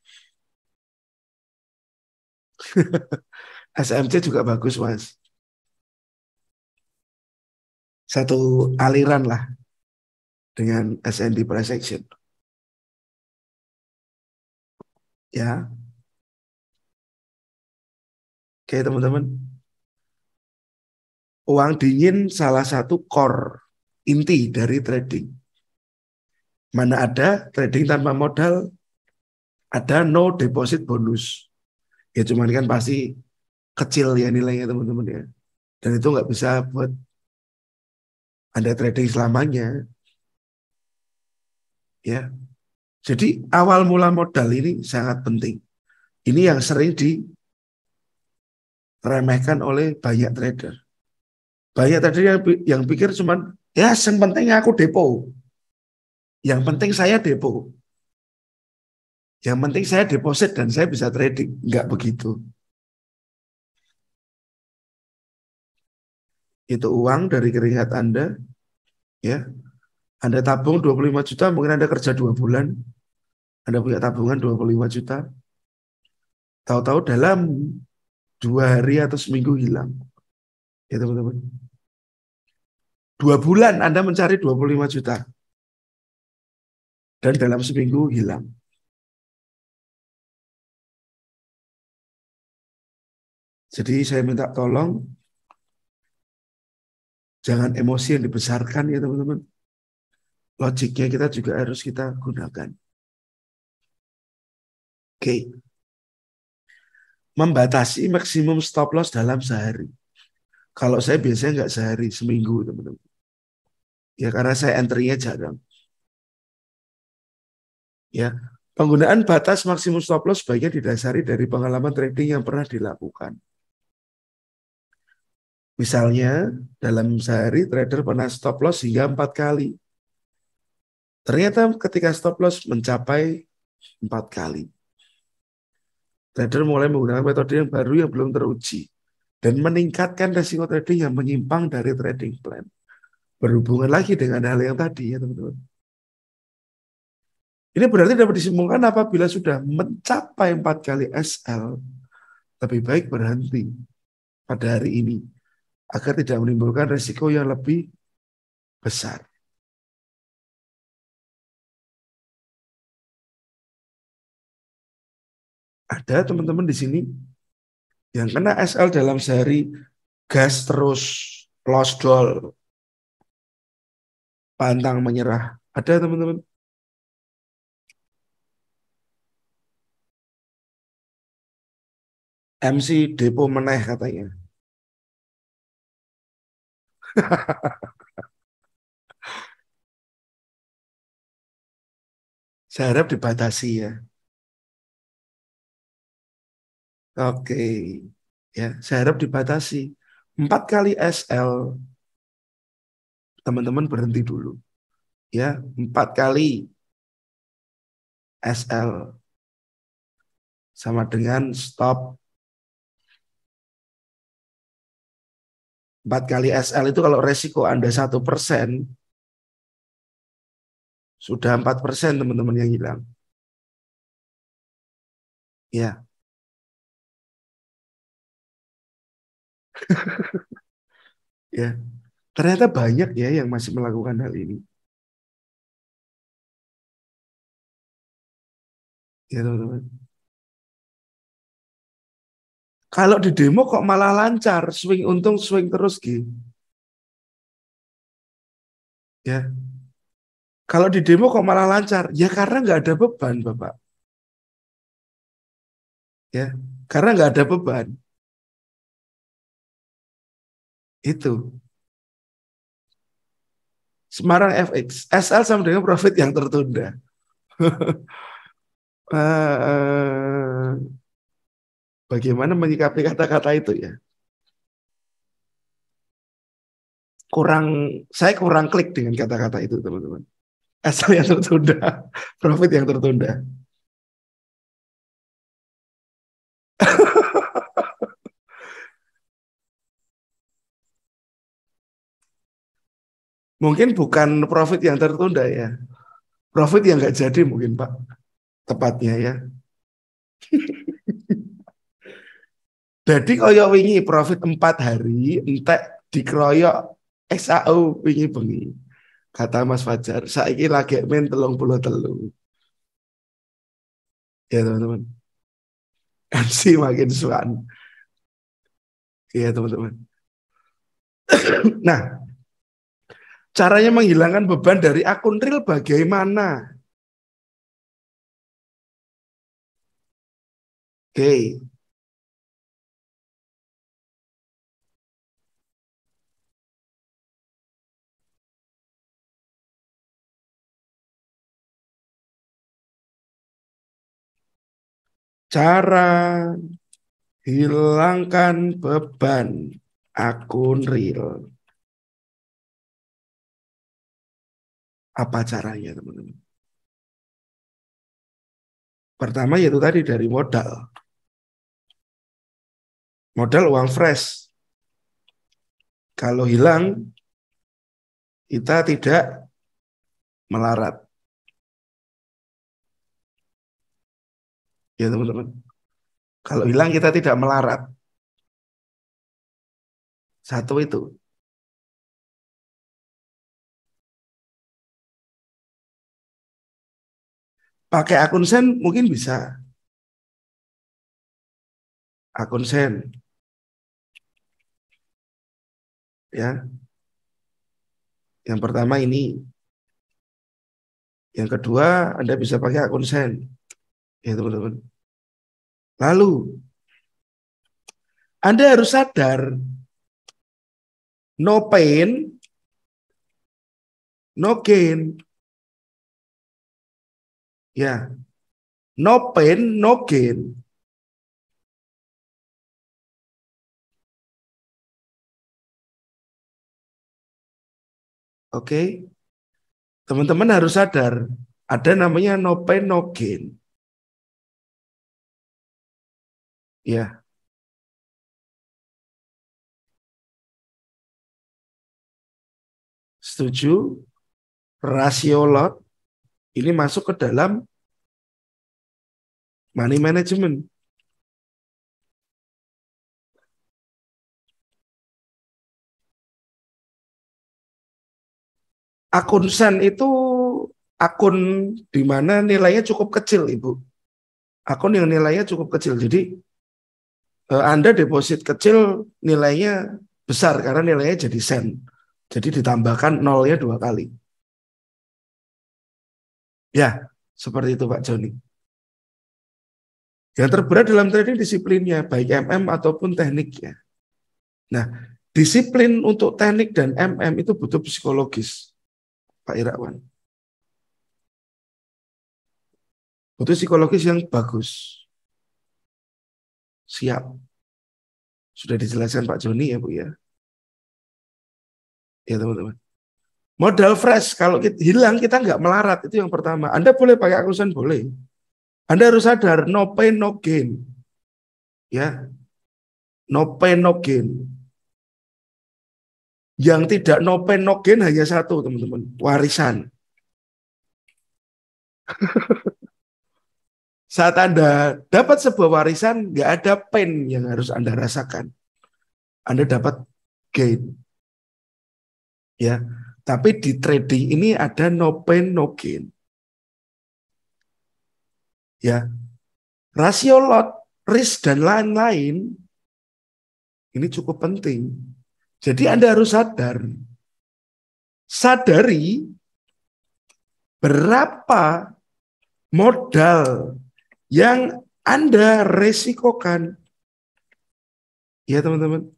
SMC juga bagus, Mas. Satu aliran lah dengan SND price action. Ya, oke teman-teman. Uang dingin salah satu core inti dari trading. Mana ada trading tanpa modal, ada no deposit bonus. Ya cuman kan pasti kecil ya nilainya teman-teman ya. Dan itu nggak bisa buat Anda trading selamanya. Ya, jadi awal mula modal ini sangat penting. Ini yang sering diremehkan oleh banyak trader. Banyak trader yang pikir cuman ya yang penting aku depo. Yang penting saya depo. Yang penting saya deposit dan saya bisa trading. Enggak begitu. Itu uang dari keringat Anda, ya. Anda tabung 25 juta, mungkin Anda kerja 2 bulan, Anda punya tabungan 25 juta, tahu-tahu dalam 2 hari atau seminggu hilang. Ya teman-teman. 2 bulan Anda mencari 25 juta, dan dalam seminggu hilang. Jadi saya minta tolong, jangan emosi yang dibesarkan ya teman-teman. Logiknya kita juga harus kita gunakan. Oke. Membatasi maksimum stop loss dalam sehari. Kalau saya biasanya nggak sehari, seminggu teman-teman. Ya karena saya entry-nya jarang. Ya, penggunaan batas maksimum stop loss sebaiknya didasari dari pengalaman trading yang pernah dilakukan. Misalnya, dalam sehari trader pernah stop loss hingga 4 kali. Ternyata ketika stop loss mencapai 4 kali. Trader mulai menggunakan metode yang baru yang belum teruji. Dan meningkatkan resiko trading yang menyimpang dari trading plan. Berhubungan lagi dengan hal yang tadi ya teman-teman. Ini berarti dapat disimpulkan apabila sudah mencapai 4 kali SL, lebih baik berhenti pada hari ini agar tidak menimbulkan resiko yang lebih besar. Ada teman-teman di sini yang kena SL dalam sehari, gas terus, close doll, pantang menyerah. Ada teman-teman? MC Depo meneh katanya. Saya harap dibatasi ya. Oke, ya, saya harap dibatasi. 4 kali SL, teman-teman berhenti dulu. Ya, 4 kali SL sama dengan stop 4 kali SL itu kalau resiko Anda 1%, sudah 4% teman-teman yang hilang. Ya, ya. Ternyata banyak ya yang masih melakukan hal ini. Ya teman-teman. Kalau di demo kok malah lancar, swing untung swing terus gitu. Ya, kalau di demo kok malah lancar, ya karena nggak ada beban, Bapak. Ya, karena nggak ada beban. Itu. Semarang FX, SL sama dengan profit yang tertunda. Eh, Bagaimana menyikapi kata-kata itu ya? Saya kurang klik dengan kata-kata itu, teman-teman. SL yang tertunda, profit yang tertunda. Mungkin bukan profit yang tertunda ya, profit yang nggak jadi mungkin Pak, tepatnya ya. Jadi koyo wingi profit 4 hari, entek dikeroyok XAU wingi bengi. Kata Mas Fajar, saiki lagi main 33. Ya teman-teman. MC makin suan. Iya teman-teman. Nah, caranya menghilangkan beban dari akun real bagaimana? Oke, cara hilangkan beban akun real. Apa caranya teman-teman? Pertama yaitu tadi dari modal. Modal uang fresh. Kalau hilang, kita tidak melarat. Ya teman-teman. Kalau hilang kita tidak melarat. Satu itu. Pakai akun sen mungkin bisa. Akun sen. Ya. Yang pertama ini. Yang kedua, Anda bisa pakai akun sen. Ya teman-teman. Lalu, Anda harus sadar, no pain, no gain. Ya, no pain, no gain. Oke, teman-teman harus sadar, ada namanya no pain, no gain. Ya, setuju. Rasio lot ini masuk ke dalam money management. Akun sen itu akun di mana nilainya cukup kecil, Ibu. Akun yang nilainya cukup kecil. Jadi Anda deposit kecil nilainya besar karena nilainya jadi sen. Jadi ditambahkan nolnya 2 kali. Ya, seperti itu Pak Joni. Yang terberat dalam trading disiplinnya, baik MM ataupun tekniknya. Nah, disiplin untuk teknik dan MM itu butuh psikologis, Pak Irawan. Butuh psikologis yang bagus. Siap. Sudah dijelaskan Pak Joni ya Bu ya. Ya teman-teman. Modal fresh, kalau kita hilang kita nggak melarat, itu yang pertama. Anda boleh pakai akusen, boleh. Anda harus sadar, no pain, no gain. Ya, no pain, no gain. Yang tidak no pain no gain hanya satu, teman-teman, warisan. Saat Anda dapat sebuah warisan, nggak ada pain yang harus Anda rasakan. Anda dapat gain. Ya, tapi di trading ini ada no pain no gain. Ya, rasio lot, risk dan lain-lain ini cukup penting. Jadi Anda harus sadari berapa modal yang Anda resikokan. Ya teman-teman.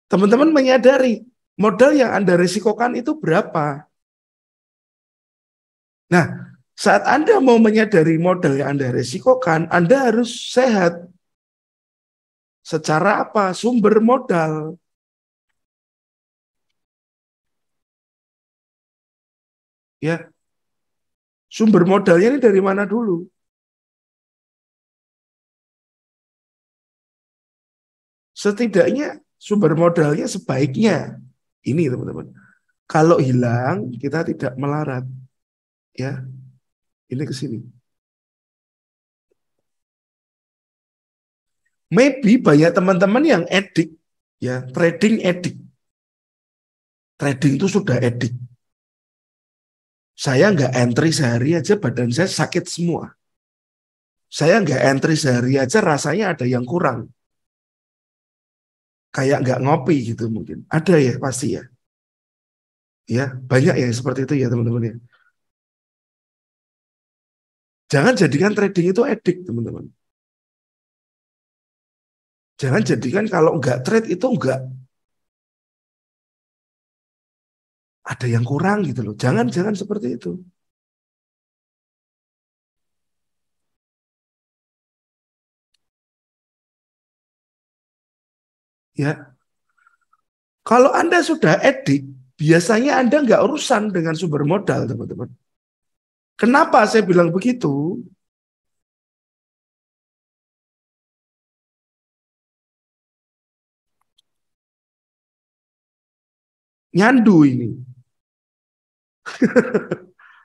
Teman-teman menyadari modal yang Anda resikokan itu berapa. Nah, saat Anda mau menyadari modal yang Anda resikokan, Anda harus sehat. Secara apa? Sumber modal. Ya, sumber modalnya ini dari mana dulu? Setidaknya sumber modalnya sebaiknya ini, teman-teman. Kalau hilang, kita tidak melarat. Ya, ini ke sini. Maybe banyak teman-teman yang edik, ya, trading edik. Trading itu sudah edik. Saya nggak entry sehari aja badan saya sakit semua. Saya nggak entry sehari aja rasanya ada yang kurang. Kayak nggak ngopi gitu mungkin. Ada ya pasti ya. Ya banyak ya seperti itu ya teman-teman ya. Jangan jadikan trading itu edik teman-teman. Jangan jadikan kalau nggak trade itu nggak ada yang kurang gitu loh. Jangan seperti itu. Ya, kalau Anda sudah edik, biasanya Anda nggak urusan dengan sumber modal, teman-teman. Kenapa saya bilang begitu? Nyandu ini.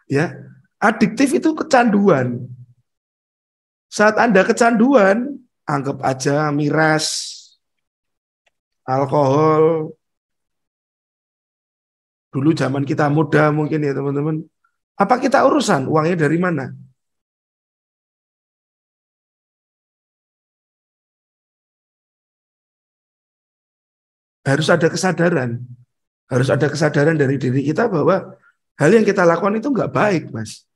Ya, adiktif itu kecanduan. Saat Anda kecanduan, anggap aja miras, alkohol. Dulu zaman kita muda mungkin ya teman-teman. Apa kita urusan uangnya dari mana? Harus ada kesadaran. Harus ada kesadaran dari diri kita bahwa hal yang kita lakukan itu nggak baik, Mas.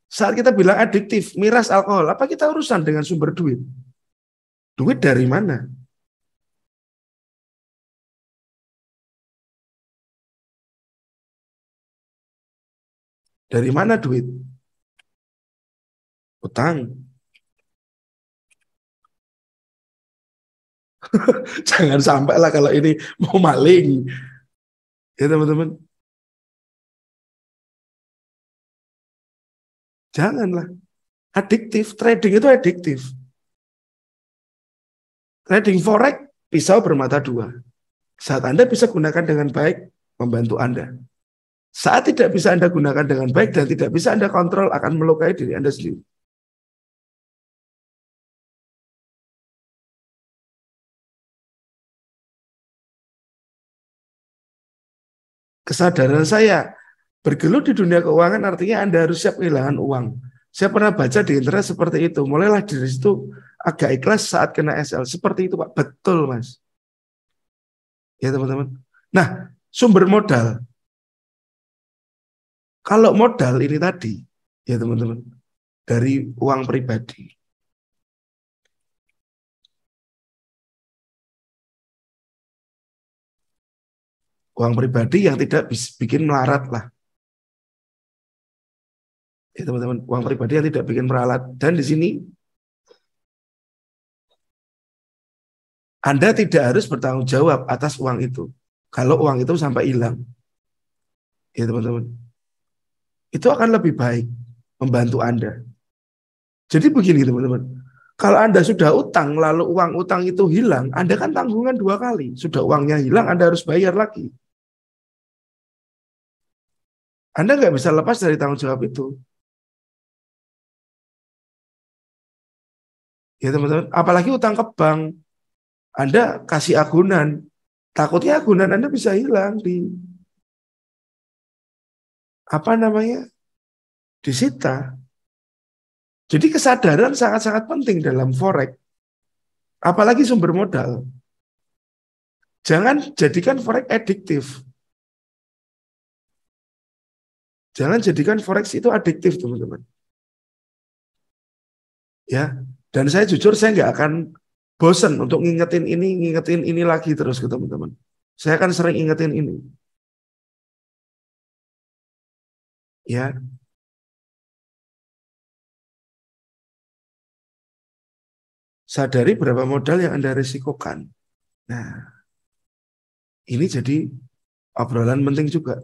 Saat kita bilang adiktif, miras, alkohol, apa kita urusan dengan sumber duit? Duit dari mana? Dari mana duit? Utang. Jangan sampai lah kalau ini mau maling. Ya teman-teman. Janganlah. Adiktif. Trading itu adiktif. Trading forex, pisau bermata dua. Saat Anda bisa gunakan dengan baik, membantu Anda. Saat tidak bisa Anda gunakan dengan baik dan tidak bisa Anda kontrol, akan melukai diri Anda sendiri. Kesadaran saya, bergelut di dunia keuangan artinya Anda harus siap kehilangan uang. Saya pernah baca di internet seperti itu. Mulailah dari situ agak ikhlas saat kena SL. Seperti itu Pak. Betul Mas. Ya teman-teman. Nah, sumber modal. Kalau modal ini tadi, ya teman-teman, dari uang pribadi. Uang pribadi yang tidak bikin melarat lah. Ya teman-teman, uang pribadi yang tidak bikin melarat. Dan di sini Anda tidak harus bertanggung jawab atas uang itu. Kalau uang itu sampai hilang. Ya teman-teman. Itu akan lebih baik membantu Anda. Jadi begini teman-teman. Kalau Anda sudah utang, lalu uang utang itu hilang, Anda kan tanggungan 2 kali. Sudah uangnya hilang, Anda harus bayar lagi. Anda nggak bisa lepas dari tanggung jawab itu. Ya teman-teman, apalagi utang ke bank. Anda kasih agunan, takutnya agunan Anda bisa hilang di apa namanya, disita. Jadi kesadaran sangat-sangat penting dalam forex, apalagi sumber modal. Jangan jadikan forex adiktif. Jangan jadikan forex itu adiktif, teman-teman. Ya, dan saya jujur saya nggak akan bosen untuk ngingetin ini lagi terus ke teman-teman. Saya akan sering ingetin ini. Ya, sadari berapa modal yang Anda risikokan. Nah, ini jadi obrolan penting juga.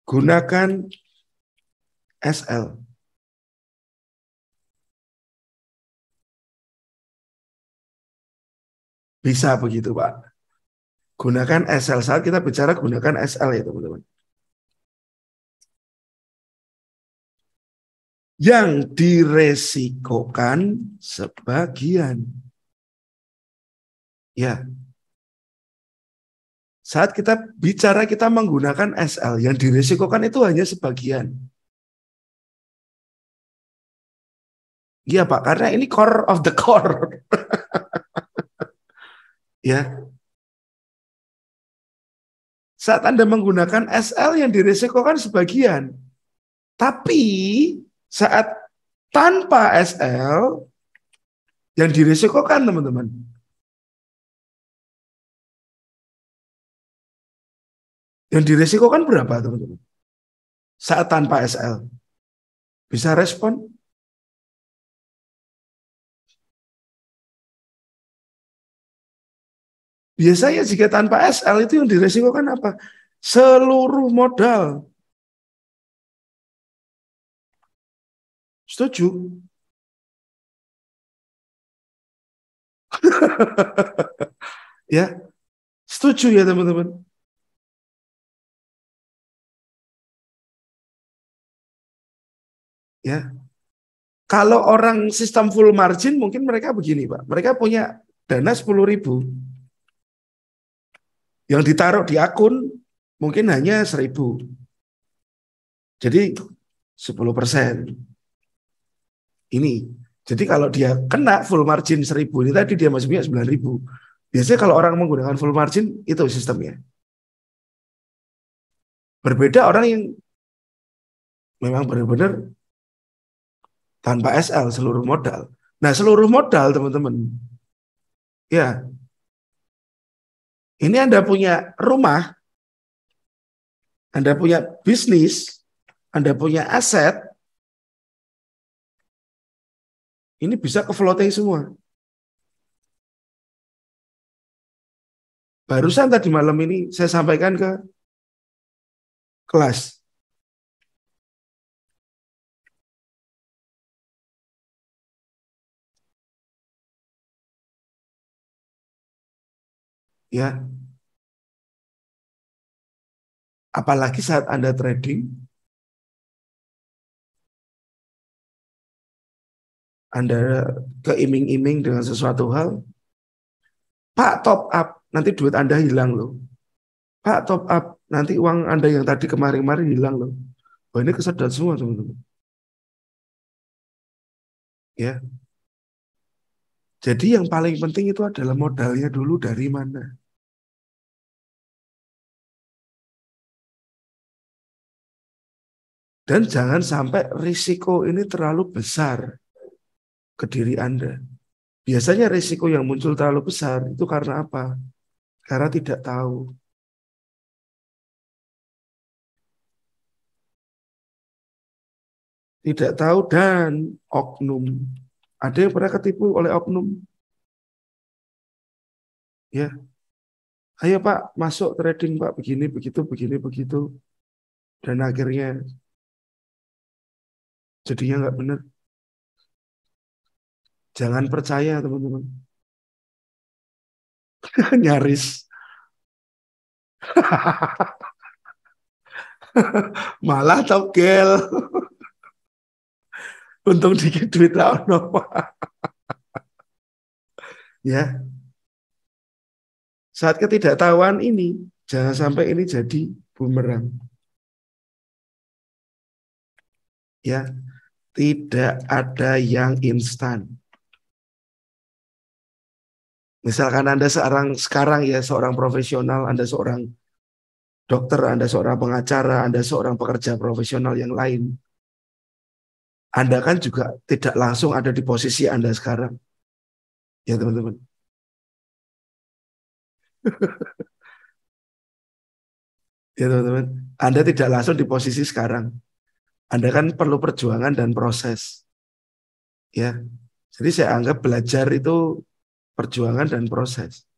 Gunakan SL. Bisa begitu, Pak. Gunakan SL. Saat kita bicara gunakan SL ya, teman-teman. Yang diresikokan sebagian. Ya, saat kita bicara kita menggunakan SL, yang diresikokan itu hanya sebagian. Iya Pak, karena ini core of the core. Ya, saat Anda menggunakan SL yang diresikokan sebagian. Tapi saat tanpa SL yang diresikokan teman-teman. Yang diresikokan berapa teman-teman? Saat tanpa SL. Bisa respon? Biasanya jika tanpa SL itu yang diresikokan apa? Seluruh modal. Setuju? Ya, setuju ya teman-teman. Ya, kalau orang sistem full margin mungkin mereka begini Pak. Mereka punya dana 10.000. Yang ditaruh di akun mungkin hanya 1.000. Jadi 10%. Ini. Jadi kalau dia kena full margin 1.000 ini tadi dia masih punya 9.000. Biasanya kalau orang menggunakan full margin itu sistemnya. Berbeda orang yang memang benar-benar tanpa SL seluruh modal. Nah, seluruh modal teman-teman. Ya, ini Anda punya rumah, Anda punya bisnis, Anda punya aset, ini bisa ke floating semua. Barusan tadi malam ini saya sampaikan ke kelas. Ya, apalagi saat Anda trading, Anda keiming-iming dengan sesuatu hal, Pak top up, nanti duit Anda hilang loh. Pak top up, nanti uang Anda yang tadi kemarin-kemarin hilang loh. Wah ini kesedot semua teman-teman. Ya, jadi yang paling penting itu adalah modalnya dulu dari mana. Dan jangan sampai risiko ini terlalu besar ke diri Anda. Biasanya risiko yang muncul terlalu besar itu karena apa? Karena tidak tahu. Tidak tahu dan oknum. Ada yang pernah ketipu oleh oknum? Ya, ayo Pak, masuk trading Pak, begini, begitu, begini, begitu. Dan akhirnya jadinya nggak benar. Jangan percaya teman-teman. Nyaris. Malah togel. Untung dikit duit lah ono. Ya, saat ketidaktahuan ini jangan sampai ini jadi bumerang. Ya, tidak ada yang instan. Misalkan Anda sekarang ya seorang profesional, Anda seorang dokter, Anda seorang pengacara, Anda seorang pekerja profesional yang lain. Anda kan juga tidak langsung ada di posisi Anda sekarang. Ya teman-teman. Ya teman-teman. Anda tidak langsung di posisi sekarang. Anda kan perlu perjuangan dan proses. Ya. Jadi saya anggap belajar itu perjuangan dan proses.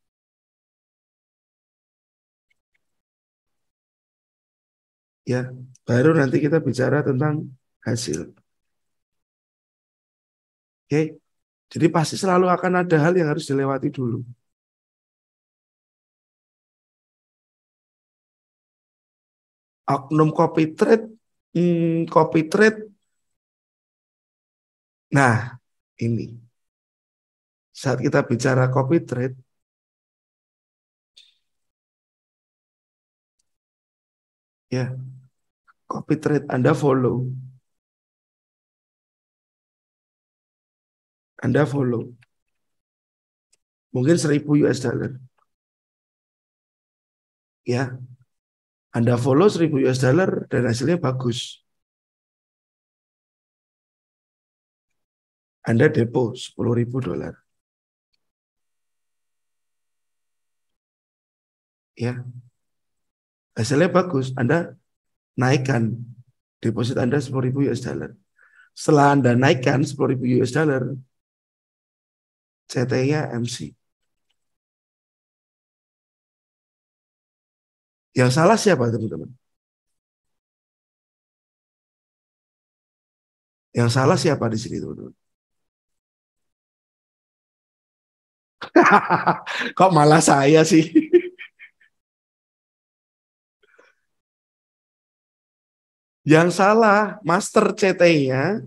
Ya, baru nanti kita bicara tentang hasil. Oke. Jadi pasti selalu akan ada hal yang harus dilewati dulu. Oknum copy trade, copy trade. Nah, ini saat kita bicara copy trade, ya, copy trade Anda follow, mungkin 1.000 US dollar, ya, Anda follow 1.000 US dollar dan hasilnya bagus. Anda depo 10.000 dolar. Ya, hasilnya bagus. Anda naikkan deposit Anda 10.000 US dollar. Setelah Anda naikkan 10.000 US dollar, CT-nya MC. Yang salah siapa teman-teman? Yang salah siapa di sini teman-teman? Kok malah saya sih? Yang salah master CT-nya,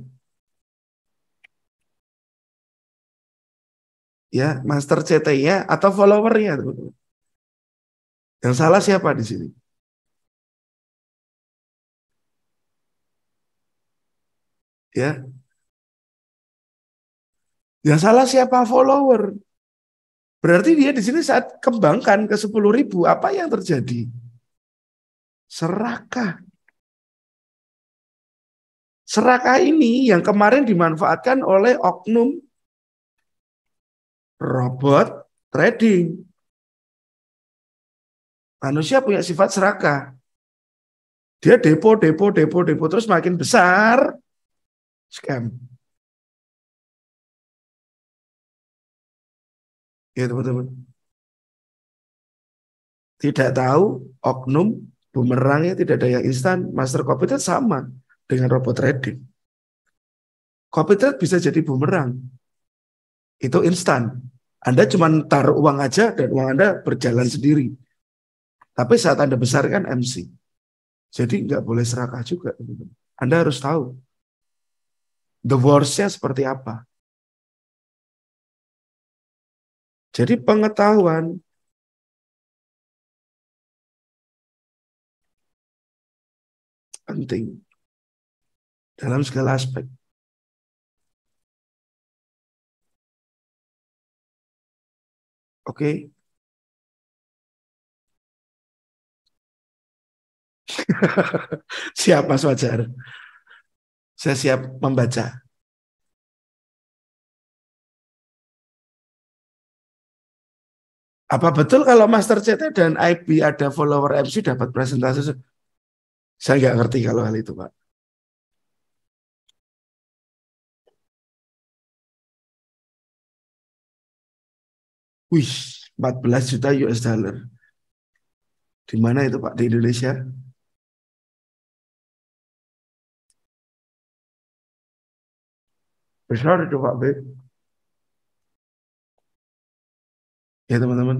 ya master CT-nya atau followernya teman-teman. Yang salah siapa di sini? Ya, yang salah siapa follower? Berarti dia di sini saat kembangkan ke 10.000, apa yang terjadi? Serakah. Serakah ini yang kemarin dimanfaatkan oleh oknum robot trading. Manusia punya sifat serakah. Dia depo, depo, depo, depo, terus makin besar, scam. Ya teman-teman. Tidak tahu oknum bumerangnya tidak ada yang instan. Master copy trade sama dengan robot trading. Copy trade bisa jadi bumerang. Itu instan. Anda cuma taruh uang aja dan uang Anda berjalan sendiri. Tapi saat Anda besarkan MC. Jadi nggak boleh serakah juga. Teman-teman. Anda harus tahu the worst-nya seperti apa. Jadi pengetahuan penting dalam segala aspek. Oke. Siap Mas Wajar. Saya siap membaca. Apa betul kalau Master CT dan IB ada follower MC dapat presentasi? Saya nggak ngerti kalau hal itu, Pak. Wih, 14 juta US dollar. Di mana itu, Pak? Di Indonesia? Besar itu, Pak B. Ya teman-teman.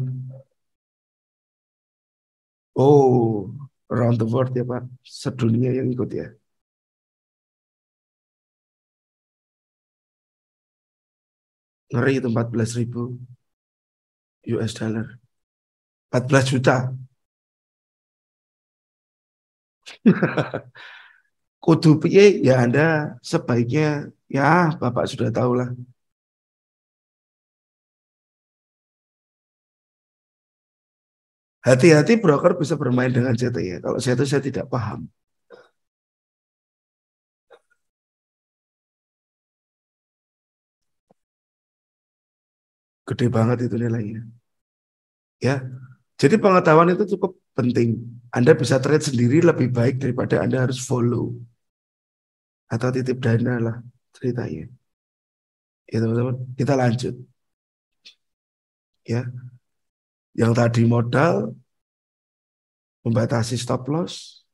Oh, around the world ya Pak. Sedunia yang ikut ya. Ngeri itu 14.000 US dollar. 14 juta. Kudu piye ya Anda sebaiknya ya Bapak sudah tahu lah. Hati-hati broker bisa bermain dengan CTY. Kalau saya tidak paham. Gede banget itu nilainya. Ya, jadi pengetahuan itu cukup penting. Anda bisa trade sendiri lebih baik daripada Anda harus follow atau titip dana lah ceritanya. Ya teman-teman, kita lanjut. Ya, yang tadi modal membatasi stop loss,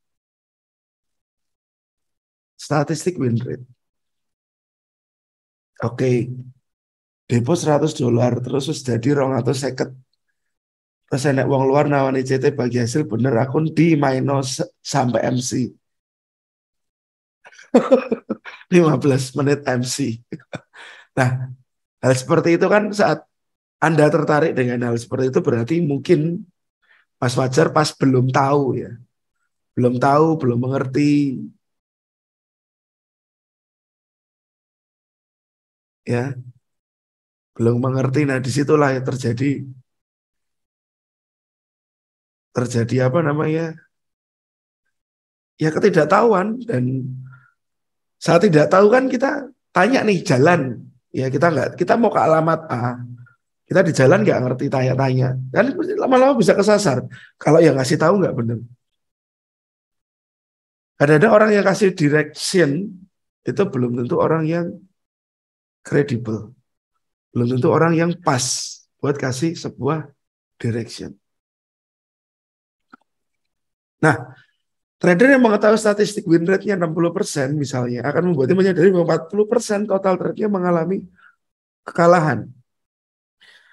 statistik win rate. Oke, depo $100 terus jadi seket. Terus enek wong luar nawani CT bagi hasil bener akun di minus sampai MC. 15 menit MC. Nah, hal seperti itu kan saat Anda tertarik dengan hal seperti itu berarti mungkin Mas Fajar pas belum tahu ya. Belum tahu, belum mengerti. Ya, belum mengerti. Nah, disitulah yang terjadi apa namanya? Ya ketidaktahuan dan saat tidak tahu kan kita tanya nih jalan. Ya kita mau ke alamat A. Kita di jalan nggak ngerti tanya-tanya. Kan lama-lama bisa kesasar. Kalau yang ngasih tahu nggak benar. Ada orang yang kasih direction itu belum tentu orang yang kredibel. Belum tentu orang yang pas buat kasih sebuah direction. Nah, trader yang mengetahui statistik win rate-nya 60% misalnya akan membuatnya menyadari bahwa 40% total trade-nya mengalami kekalahan.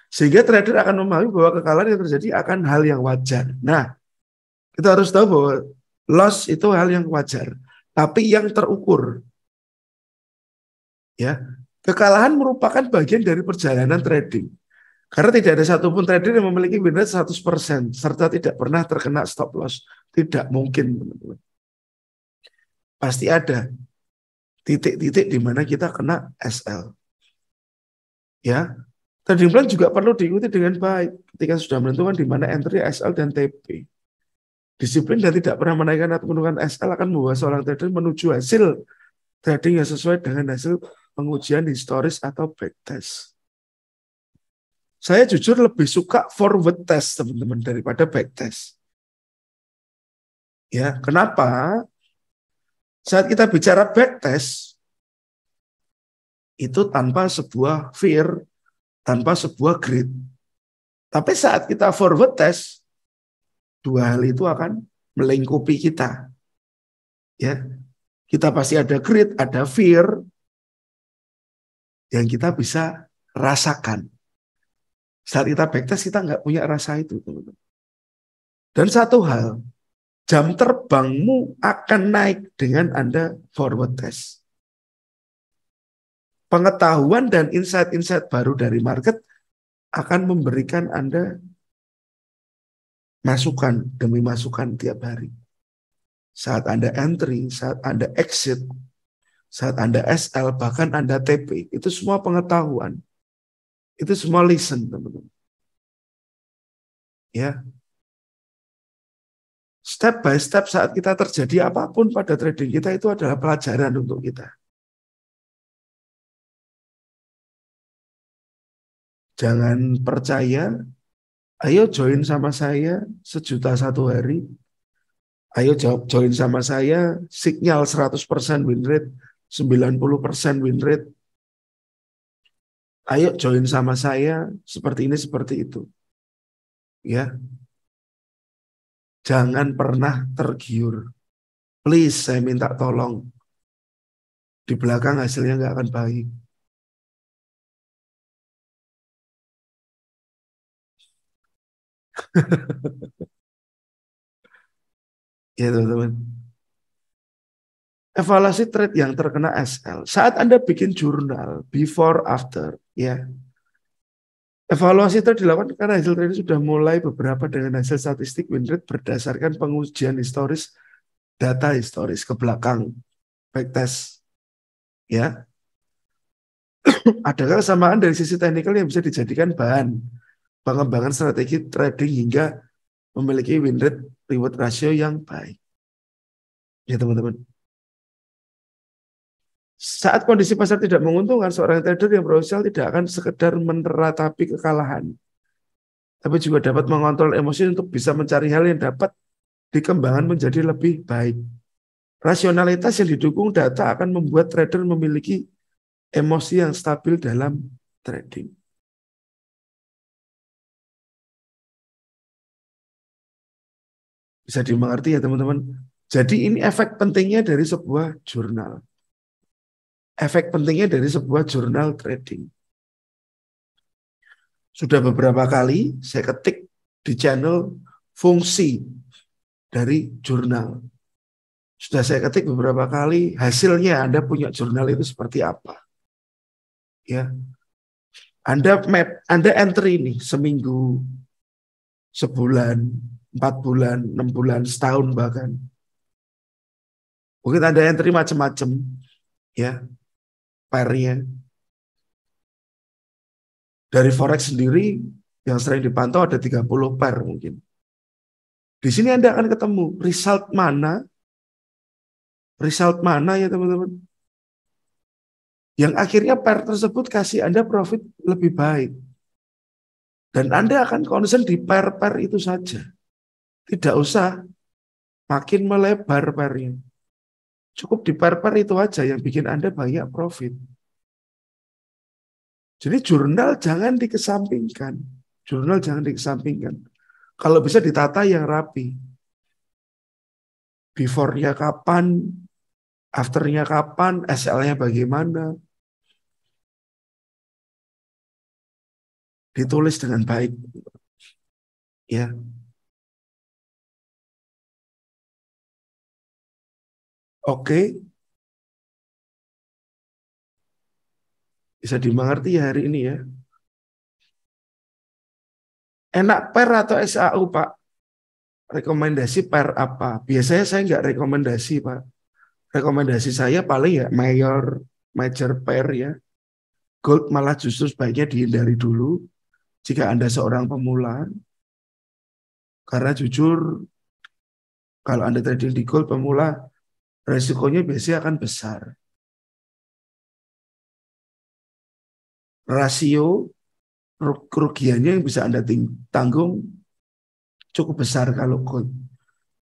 Sehingga trader akan memahami bahwa kekalahan yang terjadi akan hal yang wajar. Nah, kita harus tahu bahwa loss itu hal yang wajar, tapi yang terukur. Ya, kekalahan merupakan bagian dari perjalanan trading. Karena tidak ada satupun trader yang memiliki win rate 100% serta tidak pernah terkena stop loss. Tidak mungkin, teman-teman. Pasti ada titik-titik di mana kita kena SL. Ya, trading plan juga perlu diikuti dengan baik ketika sudah menentukan di mana entry SL dan TP. Disiplin dan tidak pernah menaikkan atau menurunkan SL akan membawa seorang trader menuju hasil trading yang sesuai dengan hasil pengujian historis atau backtest. Saya jujur lebih suka forward test teman-teman daripada backtest. Ya, kenapa? Saat kita bicara backtest itu tanpa sebuah fear, tanpa sebuah grid. Tapi saat kita forward test, dua hal itu akan melingkupi kita. Ya, kita pasti ada grid, ada fear yang kita bisa rasakan. Saat kita backtest kita nggak punya rasa itu, teman-teman. Dan satu hal, jam terbangmu akan naik dengan Anda forward test. Pengetahuan dan insight-insight baru dari market akan memberikan Anda masukan demi masukan tiap hari. Saat Anda entry, saat Anda exit, saat Anda SL, bahkan Anda TP, itu semua pengetahuan. Itu semua listen, teman-teman. Ya. Step by step saat kita terjadi apapun pada trading kita itu adalah pelajaran untuk kita. Jangan percaya, ayo join sama saya 1 juta 1 hari. Ayo join sama saya, signal 100% win rate, 90% win rate. Ayo join sama saya, seperti ini, seperti itu. Ya, jangan pernah tergiur. Please, saya minta tolong. Di belakang hasilnya nggak akan baik. Ya teman-teman. Evaluasi trade yang terkena SL. Saat Anda bikin jurnal before after, ya. Evaluasi itu dilakukan karena hasil trading sudah mulai beberapa dengan hasil statistik win rate berdasarkan pengujian historis, data historis ke belakang, backtest. Ya, adakah kesamaan dari sisi teknikal yang bisa dijadikan bahan pengembangan strategi trading hingga memiliki win rate reward ratio yang baik? Ya teman-teman. Saat kondisi pasar tidak menguntungkan, seorang trader yang profesional tidak akan sekedar meneratapi kekalahan, tapi juga dapat mengontrol emosi untuk bisa mencari hal yang dapat dikembangkan menjadi lebih baik. Rasionalitas yang didukung data akan membuat trader memiliki emosi yang stabil dalam trading. Bisa dimengerti ya teman-teman. Jadi ini efek pentingnya dari sebuah jurnal. Efek pentingnya dari sebuah jurnal trading. Sudah beberapa kali saya ketik di channel fungsi dari jurnal. Sudah saya ketik beberapa kali hasilnya Anda punya jurnal itu seperti apa. Ya. Anda entry ini seminggu, sebulan, 4 bulan, 6 bulan, setahun bahkan. Mungkin Anda entry macam-macam ya, pairnya. Dari forex sendiri yang sering dipantau ada 30 pair mungkin. Di sini Anda akan ketemu result mana ya teman-teman, yang akhirnya pair tersebut kasih Anda profit lebih baik. Dan Anda akan concern di pair-pair itu saja. Tidak usah makin melebar pairnya. Cukup di pair-pair itu aja yang bikin Anda banyak profit. Jadi jurnal jangan dikesampingkan. Jurnal jangan dikesampingkan. Kalau bisa ditata yang rapi. Before-nya kapan, after-nya kapan, SL-nya bagaimana. Ditulis dengan baik. Ya. Oke. Bisa dimengerti ya hari ini ya. Enak pair atau SAU Pak? Rekomendasi pair apa? Biasanya saya nggak rekomendasi Pak. Rekomendasi saya paling ya major pair ya. Gold malah justru sebaiknya dihindari dulu jika Anda seorang pemula. Karena jujur kalau Anda trading di gold pemula, resikonya biasanya akan besar. Rasio kerugiannya yang bisa Anda tanggung cukup besar kalau gold.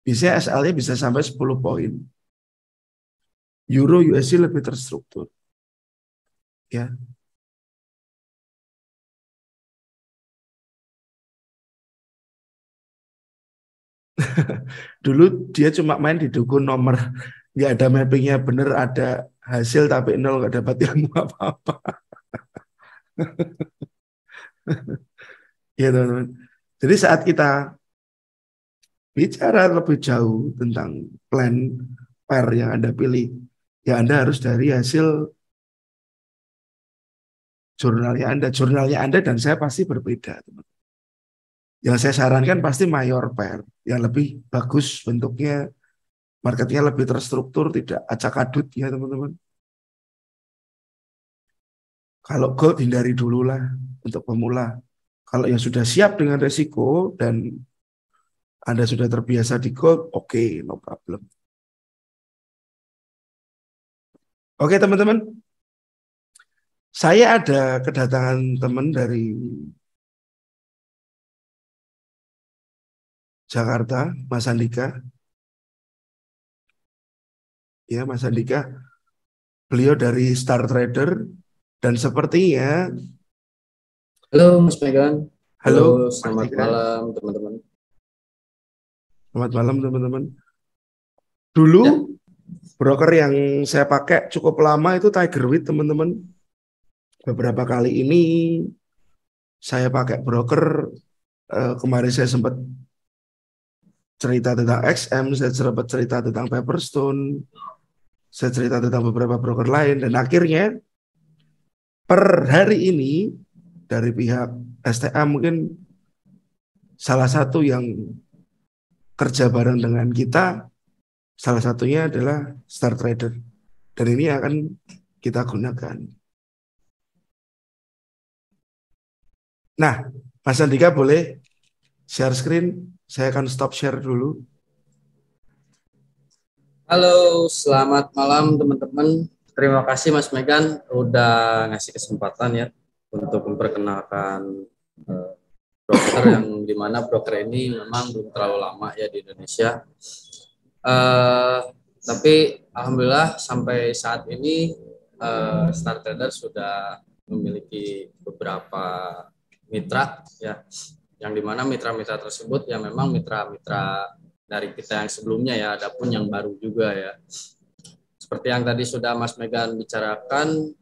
Biasanya SL-nya bisa sampai 10 poin. Euro USD lebih terstruktur. Ya. Dulu dia cuma main di dukun nomor, nggak ada mappingnya bener, ada hasil tapi nol, nggak dapat ilmu apa-apa. Ya teman-teman. Jadi saat kita bicara lebih jauh tentang plan pair yang Anda pilih, ya Anda harus dari hasil jurnalnya Anda dan saya pasti berbeda, teman. Yang saya sarankan pasti mayor pair, yang lebih bagus bentuknya, marketnya lebih terstruktur, tidak acak adut ya teman-teman. Kalau gold hindari dulu lah untuk pemula. Kalau yang sudah siap dengan resiko dan Anda sudah terbiasa di gold, oke, no problem. Oke teman-teman, saya ada kedatangan teman dari Jakarta, Mas Andika. Ya, Mas Andika, beliau dari Star Trader dan sepertinya, Halo Mas Megan, halo halo Mas selamat Andika, malam teman-teman. selamat malam teman-teman. Dulu Ya, broker yang saya pakai cukup lama itu Tigerwit teman-teman. Beberapa kali ini saya pakai broker Kemarin saya sempat cerita tentang XM, saya sempat cerita tentang Pepperstone, saya cerita tentang beberapa broker lain, dan akhirnya per hari ini dari pihak STA mungkin salah satu yang kerja bareng dengan kita, salah satunya adalah Star Trader, dan ini akan kita gunakan. Nah, Mas Andika boleh share screen, saya akan stop share dulu. Halo, selamat malam teman-teman. Terima kasih Mas Megan udah ngasih kesempatan ya untuk memperkenalkan broker yang dimana broker ini memang belum terlalu lama ya di Indonesia. Tapi alhamdulillah sampai saat ini Star Trader sudah memiliki beberapa mitra ya, yang dimana mitra-mitra tersebut ya memang mitra-mitra dari kita yang sebelumnya ya, ada pun yang baru juga ya. Seperti yang tadi sudah Mas Megan bicarakan,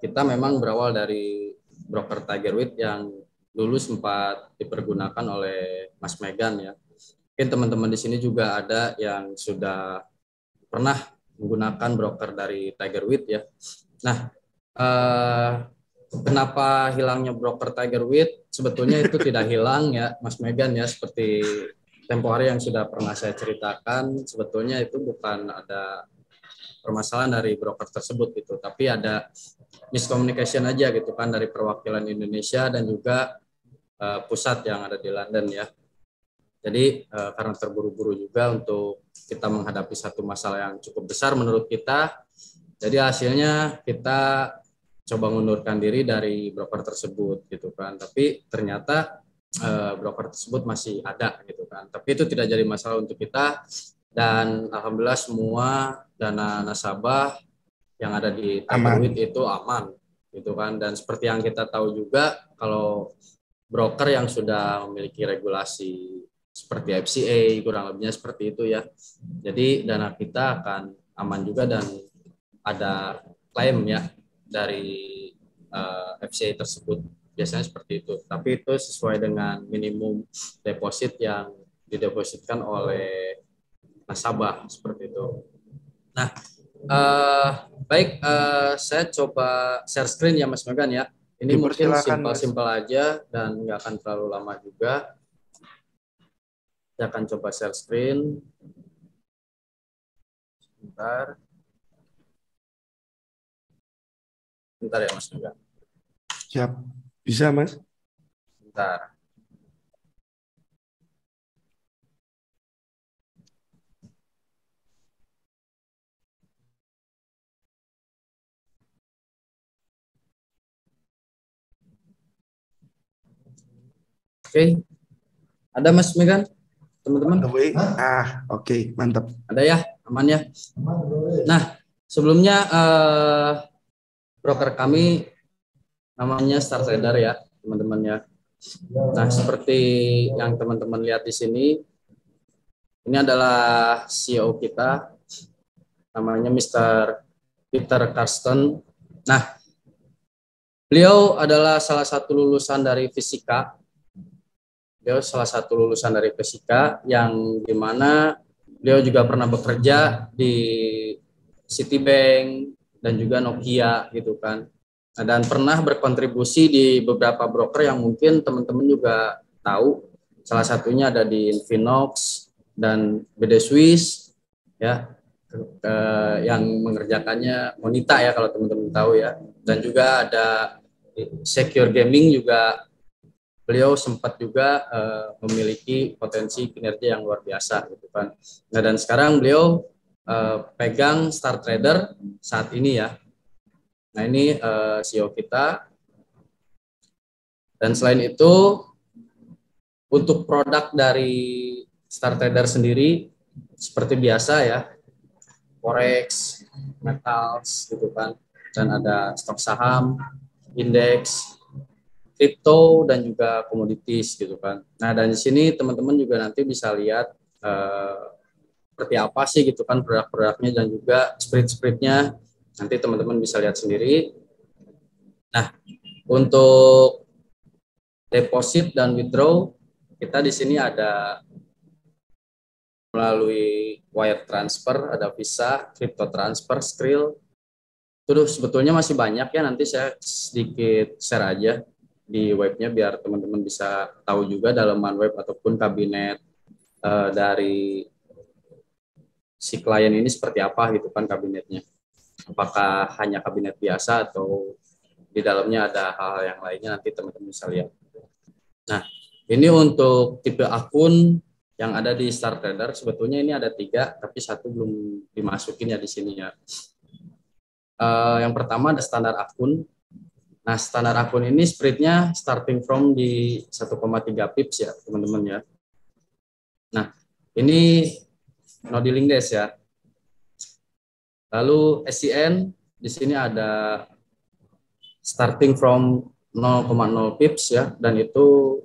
kita memang berawal dari broker Tigerwit yang dulu sempat dipergunakan oleh Mas Megan ya. Mungkin teman-teman di sini juga ada yang sudah pernah menggunakan broker dari Tigerwit ya. Nah, kenapa hilangnya broker Tigerwit? Sebetulnya itu tidak hilang ya, Mas Megan ya, seperti tempo hari yang sudah pernah saya ceritakan. Sebetulnya itu bukan ada permasalahan dari broker tersebut gitu, tapi ada miscommunication aja gitu kan dari perwakilan Indonesia dan juga pusat yang ada di London ya. Jadi karena terburu-buru juga untuk kita menghadapi satu masalah yang cukup besar menurut kita, jadi hasilnya kita coba mengundurkan diri dari broker tersebut gitu kan. Tapi ternyata broker tersebut masih ada gitu kan. Tapi itu tidak jadi masalah untuk kita, dan alhamdulillah semua dana nasabah yang ada di Tigerwit itu aman gitu kan. Dan seperti yang kita tahu juga, kalau broker yang sudah memiliki regulasi seperti FCA kurang lebihnya seperti itu ya. Jadi dana kita akan aman juga dan ada klaim ya dari FCA tersebut. Biasanya seperti itu. Tapi itu sesuai dengan minimum deposit yang didepositkan oleh nasabah seperti itu. Nah, baik, saya coba share screen ya Mas Megan ya. Ini mungkin simpel-simpel aja dan nggak akan terlalu lama juga. Saya akan coba share screen. Bentar ya Mas Megan. Siap, bisa Mas. Bentar. Oke. Ada Mas Megan? Teman-teman? Oke, mantap. Ada ya, aman ya. Nah, sebelumnya broker kami namanya Star Trader ya, teman-teman ya. Nah, seperti yang teman-teman lihat di sini, ini adalah CEO kita, namanya Mr. Peter Karsten. Nah, beliau adalah salah satu lulusan dari fisika. Beliau salah satu lulusan dari fisika yang dimana beliau juga pernah bekerja di Citibank dan juga Nokia gitu kan. Nah, dan pernah berkontribusi di beberapa broker yang mungkin teman-teman juga tahu. Salah satunya ada di Invinox dan BD Swiss ya, yang mengerjakannya Monita ya kalau teman-teman tahu ya. Dan juga ada Secure Gaming juga. Beliau sempat juga memiliki potensi kinerja yang luar biasa gitu kan. Nah, dan sekarang beliau pegang Star Trader saat ini ya. Nah, ini CEO kita. Dan selain itu untuk produk dari Star Trader sendiri seperti biasa ya, forex, metals gitu kan, dan ada stok saham, indeks, kripto dan juga komoditis gitu kan. Nah, dan di sini teman-teman juga nanti bisa lihat seperti apa sih gitu kan produk-produknya dan juga spread-spreadnya. Nanti teman-teman bisa lihat sendiri. Nah, untuk deposit dan withdraw, kita di sini ada melalui wire transfer, ada Visa, crypto transfer, Skrill. Terus sebetulnya masih banyak ya, nanti saya sedikit share aja di webnya biar teman-teman bisa tahu juga dalaman web ataupun kabinet dari si klien ini seperti apa gitu kan kabinetnya. Apakah hanya kabinet biasa atau di dalamnya ada hal yang lainnya, nanti teman-teman bisa lihat. Nah, ini untuk tipe akun yang ada di Star Trader. Sebetulnya ini ada 3, tapi 1 belum dimasukin ya di sini ya. Yang pertama ada standar akun. Nah, standar akun ini spreadnya starting from di 1,3 pips ya teman-teman ya. Nah, ini no dealing days ya. Lalu SCN di sini ada starting from 0,0 pips ya, dan itu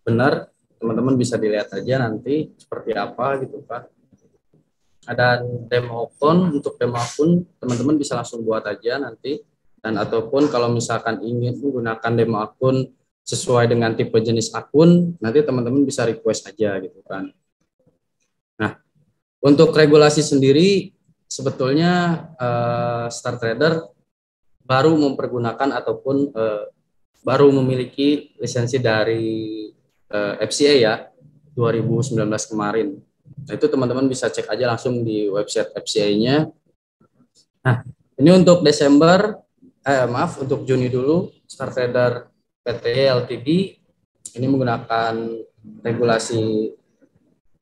benar, teman-teman bisa dilihat aja nanti seperti apa gitu kan. Ada demo akun, untuk demo akun teman-teman bisa langsung buat aja nanti, dan ataupun kalau misalkan ingin menggunakan demo akun sesuai dengan tipe jenis akun, nanti teman-teman bisa request aja gitu kan. Nah, untuk regulasi sendiri sebetulnya Star Trader baru mempergunakan ataupun baru memiliki lisensi dari FCA ya 2019 kemarin. Nah, itu teman-teman bisa cek aja langsung di website FCA-nya. Nah, ini untuk untuk Juni dulu, Star Trader PT Ltd ini menggunakan regulasi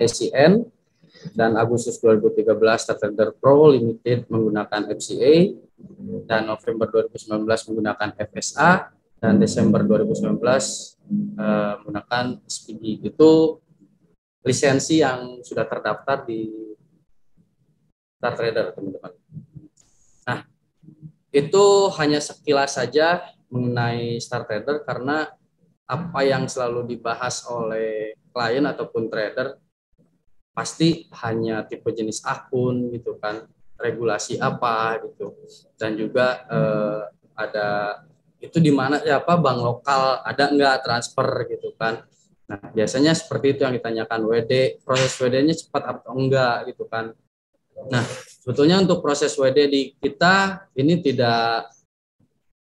SCN, dan Agustus 2013 Star Trader Pro Limited menggunakan FCA, dan November 2019 menggunakan FSA, dan Desember 2019 menggunakan SPG. Itu lisensi yang sudah terdaftar di Star Trader, teman-teman. Nah, itu hanya sekilas saja mengenai Star Trader, karena apa yang selalu dibahas oleh klien ataupun trader pasti hanya tipe jenis akun gitu kan, regulasi apa gitu, dan juga ada itu di mana ya, apa bank lokal ada enggak transfer gitu kan. Nah, biasanya seperti itu yang ditanyakan WD, proses WD-nya cepat atau enggak gitu kan. Nah, sebetulnya untuk proses WD di kita ini tidak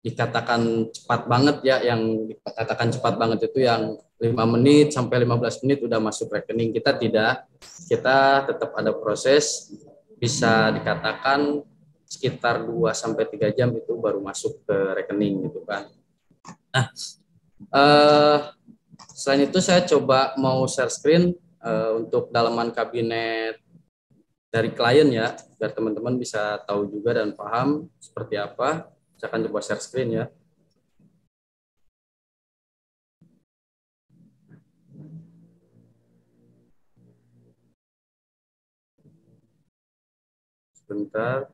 dikatakan cepat banget ya, yang dikatakan cepat banget itu yang 5 menit sampai 15 menit udah masuk rekening. Kita tidak, kita tetap ada proses, bisa dikatakan sekitar 2 sampai 3 jam itu baru masuk ke rekening gitu kan. Nah, selain itu saya coba mau share screen untuk dalaman kabinet dari klien ya, biar teman-teman bisa tahu juga dan paham seperti apa. Saya akan coba share screen ya. Sebentar.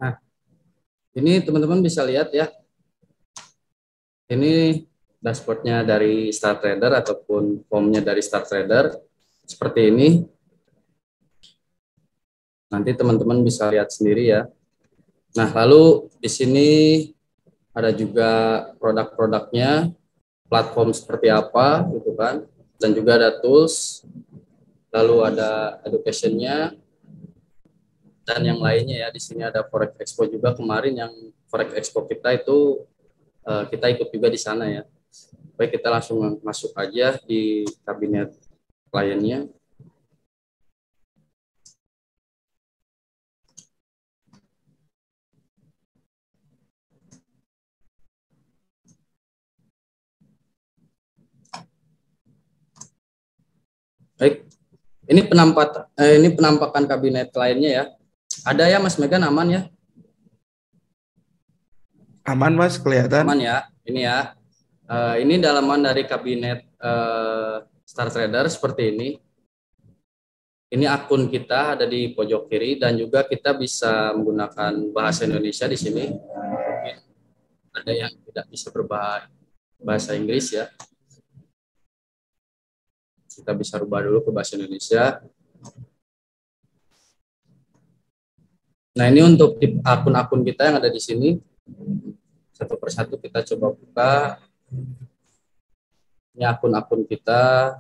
Nah, ini teman-teman bisa lihat ya. Ini dashboardnya dari Star Trader ataupun formnya dari Star Trader seperti ini. Nanti teman-teman bisa lihat sendiri ya. Nah, lalu di sini ada juga produk-produknya, platform seperti apa gitu kan, dan juga ada tools, lalu ada education-nya, dan yang lainnya ya. Di sini ada Forex Expo juga, kemarin yang Forex Expo kita itu kita ikut juga di sana ya. Baik, kita langsung masuk aja di kabinet kliennya. Baik, ini penampakan kabinet kliennya ya. Ada ya Mas Megan, aman ya? Aman Mas, kelihatan. Aman ya, ini ya. Ini dalaman dari kabinet Star Trader seperti ini. Ini akun kita ada di pojok kiri dan juga kita bisa menggunakan bahasa Indonesia di sini. Mungkin ada yang tidak bisa berbahasa Inggris ya. Kita bisa rubah dulu ke bahasa Indonesia. Nah, ini untuk akun-akun kita yang ada di sini. Satu persatu kita coba buka. Ini akun-akun kita.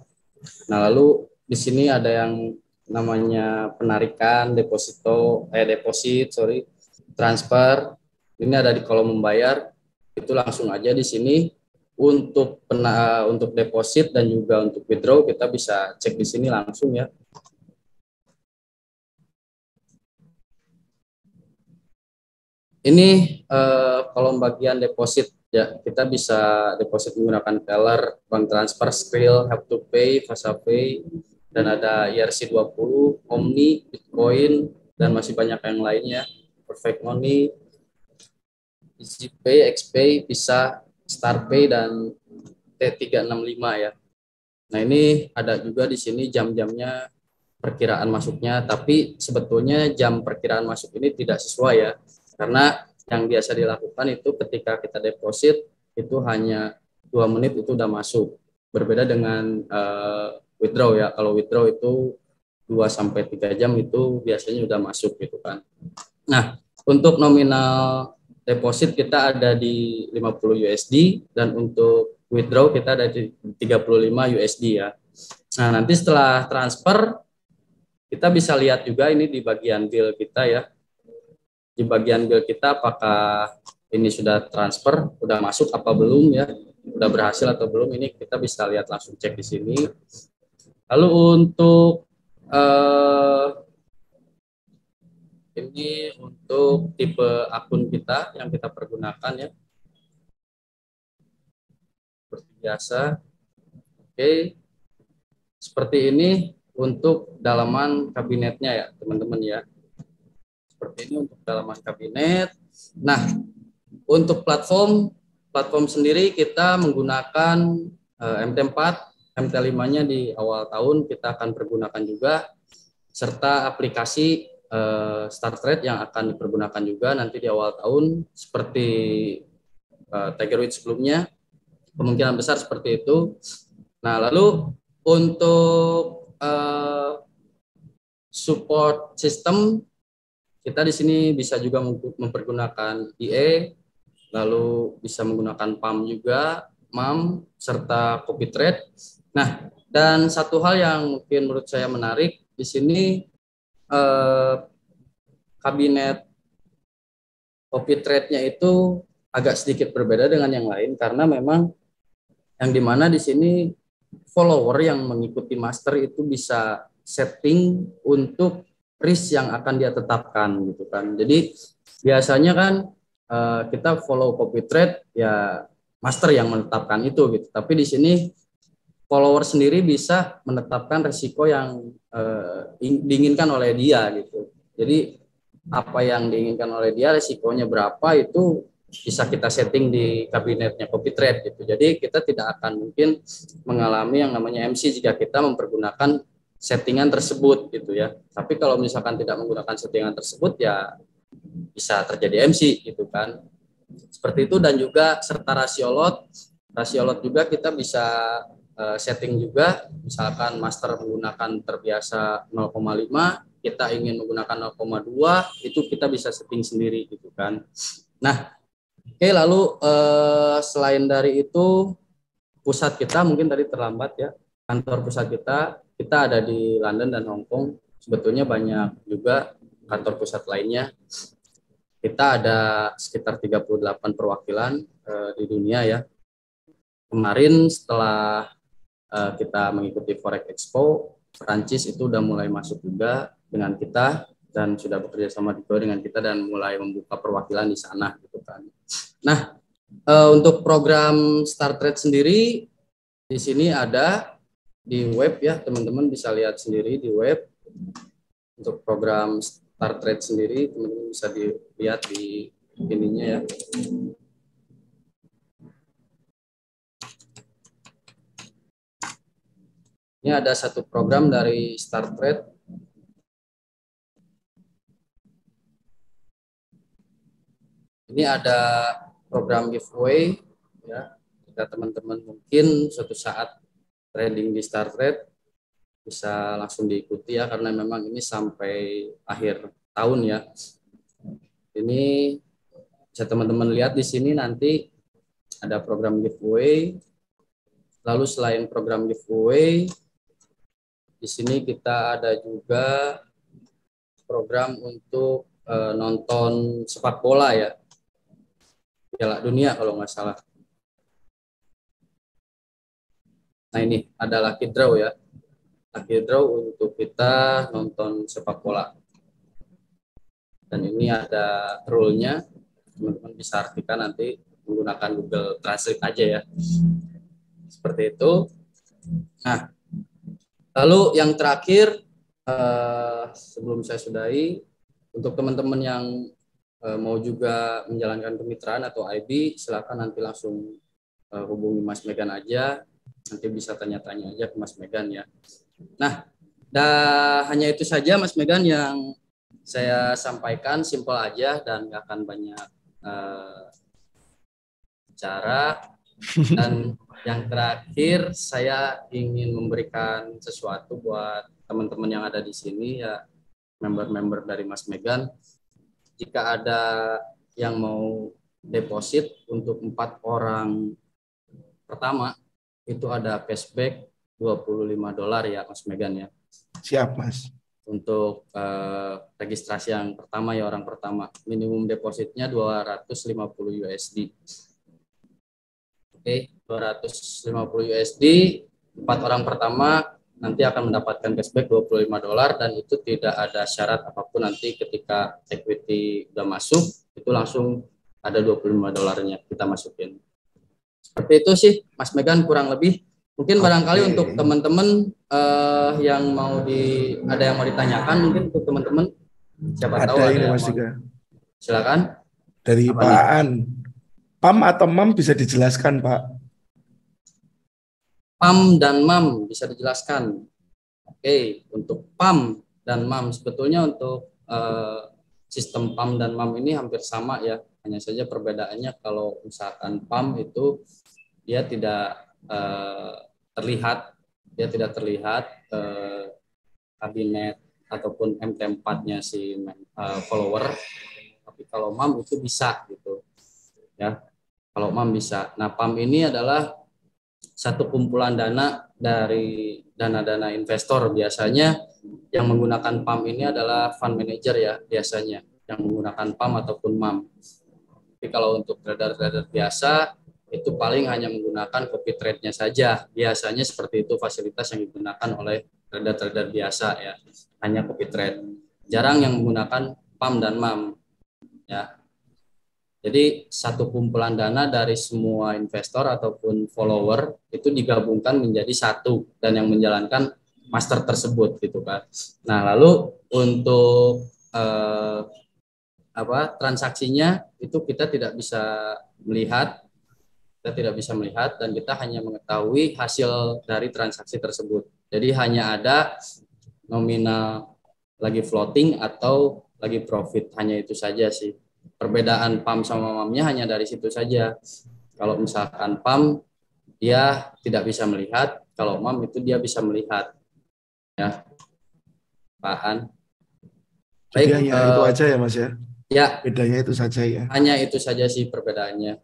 Nah, lalu di sini ada yang namanya penarikan, deposit, transfer. Ini ada di kolom membayar. Itu langsung aja di sini untuk deposit dan juga untuk withdraw kita bisa cek di sini langsung ya. Ini kolom bagian deposit ya, kita bisa deposit menggunakan teller, bank transfer, Skrill, Have to Pay, FasaPay, dan ada ERC20, Omni, Bitcoin, dan masih banyak yang lainnya, Perfect Money, EasyPay, XPay, Visa, StarPay, dan T365 ya. Nah, ini ada juga di sini jam-jamnya, perkiraan masuknya, tapi sebetulnya jam perkiraan masuk ini tidak sesuai ya, karena yang biasa dilakukan itu ketika kita deposit itu hanya 2 menit itu udah masuk, berbeda dengan withdraw ya. Kalau withdraw itu 2-3 jam itu biasanya udah masuk gitu kan. Nah, untuk nominal deposit kita ada di 50 USD dan untuk withdraw kita ada di 35 USD ya. Nah, nanti setelah transfer kita bisa lihat juga ini di bagian bill kita ya. Di bagian bill kita apakah ini sudah transfer, sudah masuk apa belum ya, sudah berhasil atau belum, ini kita bisa lihat langsung cek di sini. Lalu untuk ini untuk tipe akun kita yang kita pergunakan ya, seperti biasa. Oke, seperti ini untuk dalaman kabinetnya ya teman-teman ya. Seperti ini untuk dalaman kabinet. Nah, untuk platform sendiri kita menggunakan MT4, MT5-nya di awal tahun kita akan pergunakan juga, serta aplikasi StarTrade yang akan dipergunakan juga nanti di awal tahun seperti TigerWit sebelumnya, kemungkinan besar seperti itu. Nah, lalu untuk support system kita di sini bisa juga mempergunakan IE, lalu bisa menggunakan PAM juga, MAM, serta CopyTrade. Nah, dan satu hal yang mungkin menurut saya menarik di sini, kabinet CopyTrade-nya itu agak sedikit berbeda dengan yang lain karena memang yang dimana di sini follower yang mengikuti master itu bisa setting untuk risk yang akan dia tetapkan gitu kan. Jadi biasanya kan kita follow CopyTrade ya master yang menetapkan itu gitu. Tapi di sini follower sendiri bisa menetapkan risiko yang diinginkan oleh dia gitu. Jadi apa yang diinginkan oleh dia, risikonya berapa itu bisa kita setting di kabinetnya CopyTrade gitu. Jadi kita tidak akan mungkin mengalami yang namanya MC jika kita mempergunakan settingan tersebut gitu ya. Tapi kalau misalkan tidak menggunakan settingan tersebut ya bisa terjadi MC gitu kan. Seperti itu, dan juga serta rasio lot juga kita bisa setting juga, misalkan master menggunakan terbiasa 0,5, kita ingin menggunakan 0,2, itu kita bisa setting sendiri gitu kan. Nah, oke, lalu selain dari itu pusat kita mungkin tadi terlambat ya, kantor pusat kita ada di London dan Hong Kong. Sebetulnya banyak juga kantor pusat lainnya. Kita ada sekitar 38 perwakilan di dunia ya. Kemarin setelah kita mengikuti Forex Expo, Prancis itu udah mulai masuk juga dengan kita dan sudah bekerja sama juga dengan kita dan mulai membuka perwakilan di sana gitu kan. Nah, untuk program StarTrade sendiri di sini ada di web ya, teman-teman bisa lihat sendiri di web. Untuk program StarTrade sendiri teman-teman bisa dilihat di ininya ya. Ini ada satu program dari StarTrade Ini ada program giveaway ya. Jika teman-teman mungkin suatu saat trading di Star Trade bisa langsung diikuti ya, karena memang ini sampai akhir tahun ya. Ini bisa teman-teman lihat di sini nanti ada program giveaway. Lalu selain program giveaway, di sini kita ada juga program untuk nonton sepak bola ya, Piala Dunia kalau nggak salah. Nah ini ada lucky draw ya, lucky draw untuk kita nonton sepak bola. Dan ini ada rule-nya, teman-teman bisa artikan nanti menggunakan Google Translate aja ya. Seperti itu. Nah, lalu yang terakhir sebelum saya sudahi, untuk teman-teman yang mau juga menjalankan kemitraan atau IB, silakan nanti langsung hubungi Mas Megan aja, nanti bisa tanya-tanya aja ke Mas Megan ya. Nah, hanya itu saja Mas Megan yang saya sampaikan, simpel aja dan nggak akan banyak bicara. Dan yang terakhir, saya ingin memberikan sesuatu buat teman-teman yang ada di sini ya, member-member dari Mas Megan. Jika ada yang mau deposit untuk 4 orang pertama, itu ada cashback $25 ya Mas Megan ya. Siap Mas. Untuk registrasi yang pertama ya, orang pertama. Minimum depositnya 250 USD. Oke, 250 USD, 4 orang pertama nanti akan mendapatkan cashback $25 dan itu tidak ada syarat apapun. Nanti ketika equity udah masuk, itu langsung ada $25-nya kita masukin. Seperti itu sih Mas Megan kurang lebih. Mungkin barangkali untuk teman-teman yang ada yang mau ditanyakan, mungkin untuk teman-teman siapa tahu ada yang mau. Silakan. Dari Pak Aan. PAM atau MAM bisa dijelaskan, Pak? PAM dan MAM bisa dijelaskan. Oke, untuk PAM dan MAM sebetulnya untuk sistem PAM dan MAM ini hampir sama ya. Hanya saja perbedaannya kalau misalkan PAM itu dia tidak terlihat kabinet ataupun MT4-nya si follower. Tapi kalau MAM itu bisa gitu. Ya. Kalau MAM bisa. Nah, PAM ini adalah satu kumpulan dana dari dana-dana investor. Biasanya yang menggunakan PAM ini adalah fund manager ya, biasanya yang menggunakan PAM ataupun MAM. Tapi kalau untuk trader-trader biasa, itu paling hanya menggunakan copy trade-nya saja. Biasanya seperti itu fasilitas yang digunakan oleh trader-trader biasa ya, hanya copy trade. Jarang yang menggunakan PAM dan MAM. Ya. Jadi satu kumpulan dana dari semua investor ataupun follower itu digabungkan menjadi satu dan yang menjalankan master tersebut gitu kan. Nah, lalu untuk transaksinya itu kita tidak bisa melihat, dan kita hanya mengetahui hasil dari transaksi tersebut. Jadi hanya ada nominal lagi floating atau lagi profit, hanya itu saja sih. Perbedaan PAM sama MAM-nya hanya dari situ saja. Kalau misalkan PAM dia tidak bisa melihat, kalau MAM itu dia bisa melihat. Ya, Pak. Baik, hanya itu aja ya Mas ya? Ya. Bedanya itu saja ya? Hanya itu saja sih perbedaannya.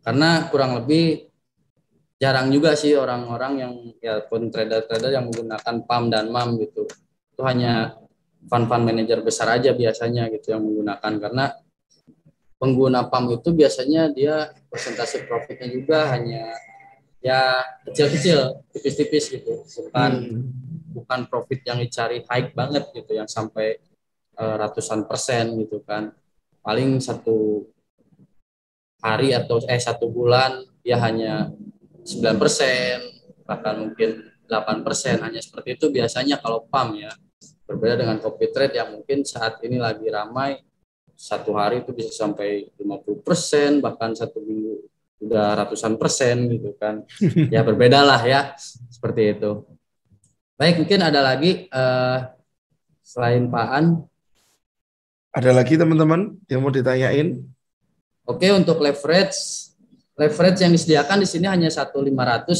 Karena kurang lebih jarang juga sih orang-orang yang ya pun trader-trader yang menggunakan PAM dan MAM gitu. Itu hanya fund manager besar aja biasanya gitu yang menggunakan, karena pengguna PAM itu biasanya dia persentase profitnya juga hanya ya kecil-kecil, tipis-tipis gitu, bukan profit yang dicari high banget gitu, yang sampai ratusan persen gitu kan. Paling satu hari atau 1 bulan dia hanya 9%, bahkan mungkin 8%, hanya seperti itu biasanya kalau PAM ya. Berbeda dengan copy trade yang mungkin saat ini lagi ramai, 1 hari itu bisa sampai 50%, bahkan 1 minggu udah ratusan persen gitu kan. Ya berbeda lah ya, seperti itu. Baik, mungkin ada lagi selain Pak An. Ada lagi teman-teman yang mau ditanyain? Oke, untuk leverage yang disediakan di sini hanya 1.500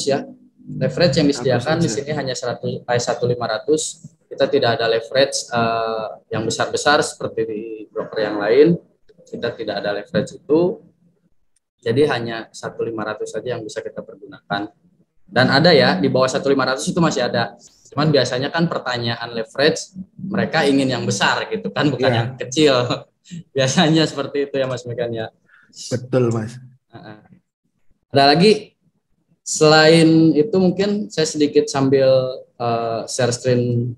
ya. Leverage yang disediakan di sini hanya 1.500. Kita tidak ada leverage yang besar-besar seperti di broker yang lain. Kita tidak ada leverage itu. Jadi hanya 1.500 saja yang bisa kita pergunakan. Dan ada ya, di bawah 1.500 itu masih ada. Cuman biasanya kan pertanyaan leverage, mereka ingin yang besar gitu kan, bukan yang kecil. Biasanya seperti itu ya Mas Megan ya. Betul Mas. Ada lagi, selain itu mungkin saya sedikit sambil share screen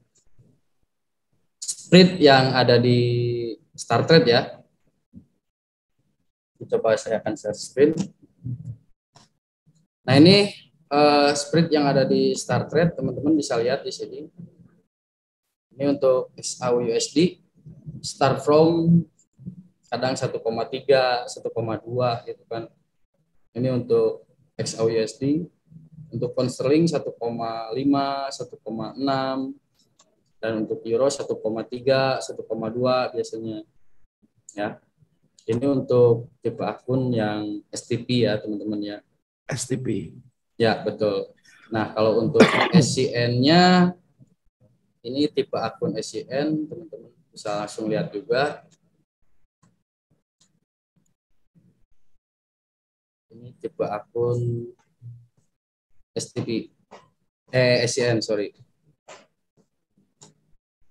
spread yang ada di StarTrade ya. Coba saya akan share screen. Nah ini spread yang ada di StarTrade, teman-teman bisa lihat di sini. Ini untuk XAUUSD, start from kadang 1,3, 1,2 gitu kan. Ini untuk XAUUSD, untuk pound sterling 1,5, 1,6, dan untuk euro 1,3, 1,2 biasanya. Ya. Ini untuk tipe akun yang STP ya teman-teman ya. STP. Ya betul. Nah kalau untuk SCN-nya, ini tipe akun SCN, teman-teman bisa langsung lihat juga. Ini tipe akun STP, SCN sorry.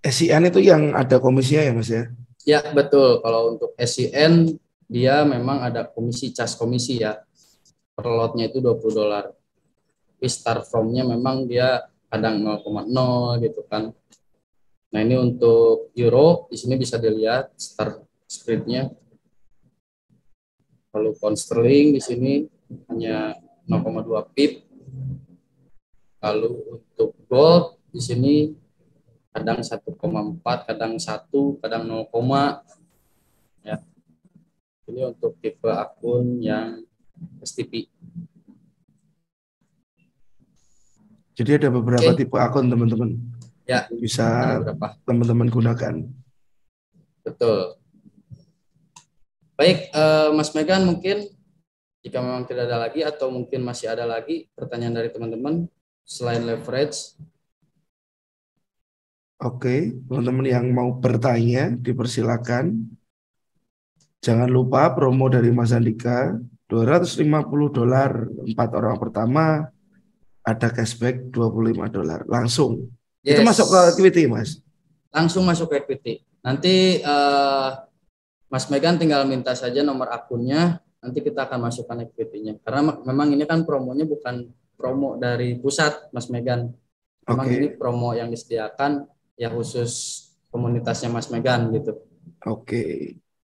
SCN itu yang ada komisinya ya Mas ya? Ya betul. Kalau untuk SCN dia memang ada komisi, cas komisi ya. Per lotnya itu $20. Tapi start from-nya memang dia kadang 0,0 gitu kan. Nah ini untuk euro, di sini bisa dilihat start spread-nya. Lalu pound sterling di sini hanya 0,2 pip. Lalu untuk gold di sini kadang 1,4, kadang 1, kadang 0, ya. Ini untuk tipe akun yang STP. Jadi ada beberapa tipe akun teman-teman. Ya, bisa teman-teman gunakan. Betul. Baik, Mas Megan, mungkin jika memang tidak ada lagi atau mungkin masih ada lagi pertanyaan dari teman-teman selain leverage. Oke, teman-teman yang mau bertanya dipersilakan. Jangan lupa promo dari Mas Andika, $250 4 orang pertama, ada cashback $25 langsung. Yes. Itu masuk ke equity Mas? Langsung masuk ke equity. Nanti Mas Megan tinggal minta saja nomor akunnya, nanti kita akan masukkan equity-nya. Karena memang ini kan promonya bukan promo dari pusat Mas Megan. Memang ini promo yang disediakan yang khusus komunitasnya Mas Megan gitu.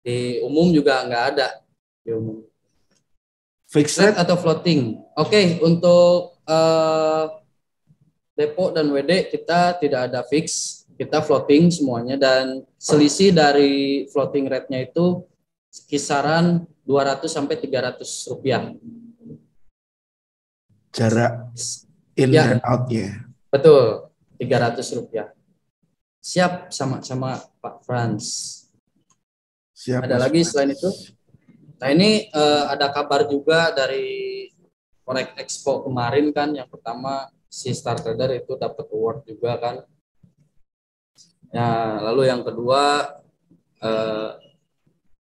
Di umum juga nggak ada. Di umum. Fixed rate atau floating? Untuk depo dan WD kita tidak ada fix, kita floating semuanya, dan selisih dari floating rate-nya itu kisaran 200 sampai 300 rupiah. Jarak in dan out-nya. Betul, 300 rupiah. Siap sama Pak Frans. Siap, ada lagi selain itu? Nah ini ada kabar juga dari Forex Expo kemarin kan, yang pertama si Star Trader itu dapat award juga kan. Ya, lalu yang kedua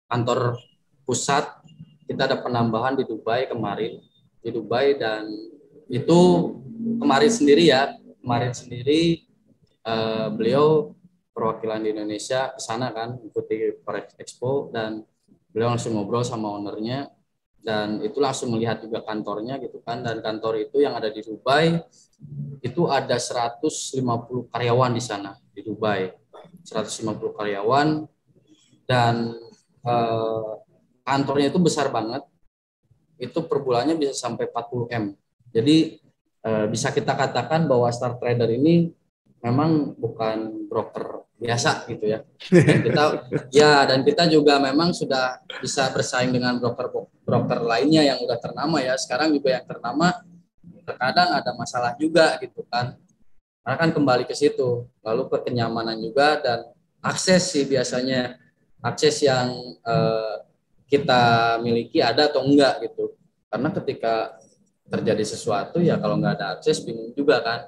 kantor pusat kita ada penambahan di Dubai kemarin, di Dubai, dan itu kemarin sendiri beliau perwakilan di Indonesia ke sana kan, ikuti Forex Expo, dan beliau langsung ngobrol sama ownernya, dan itu langsung melihat juga kantornya gitu kan. Dan kantor itu yang ada di Dubai itu ada 150 karyawan di sana di Dubai, 150 karyawan, dan kantornya itu besar banget, itu per bulannya bisa sampai 40 M. Jadi bisa kita katakan bahwa Star Trader ini memang bukan broker biasa gitu ya. Dan kita juga memang sudah bisa bersaing dengan broker lainnya yang udah ternama ya. Sekarang juga yang ternama terkadang ada masalah juga gitu kan. Karena kan kembali ke situ. Lalu ke kenyamanan juga dan akses sih biasanya. Akses yang kita miliki ada atau enggak gitu. Karena ketika terjadi sesuatu ya kalau nggak ada akses bingung juga kan.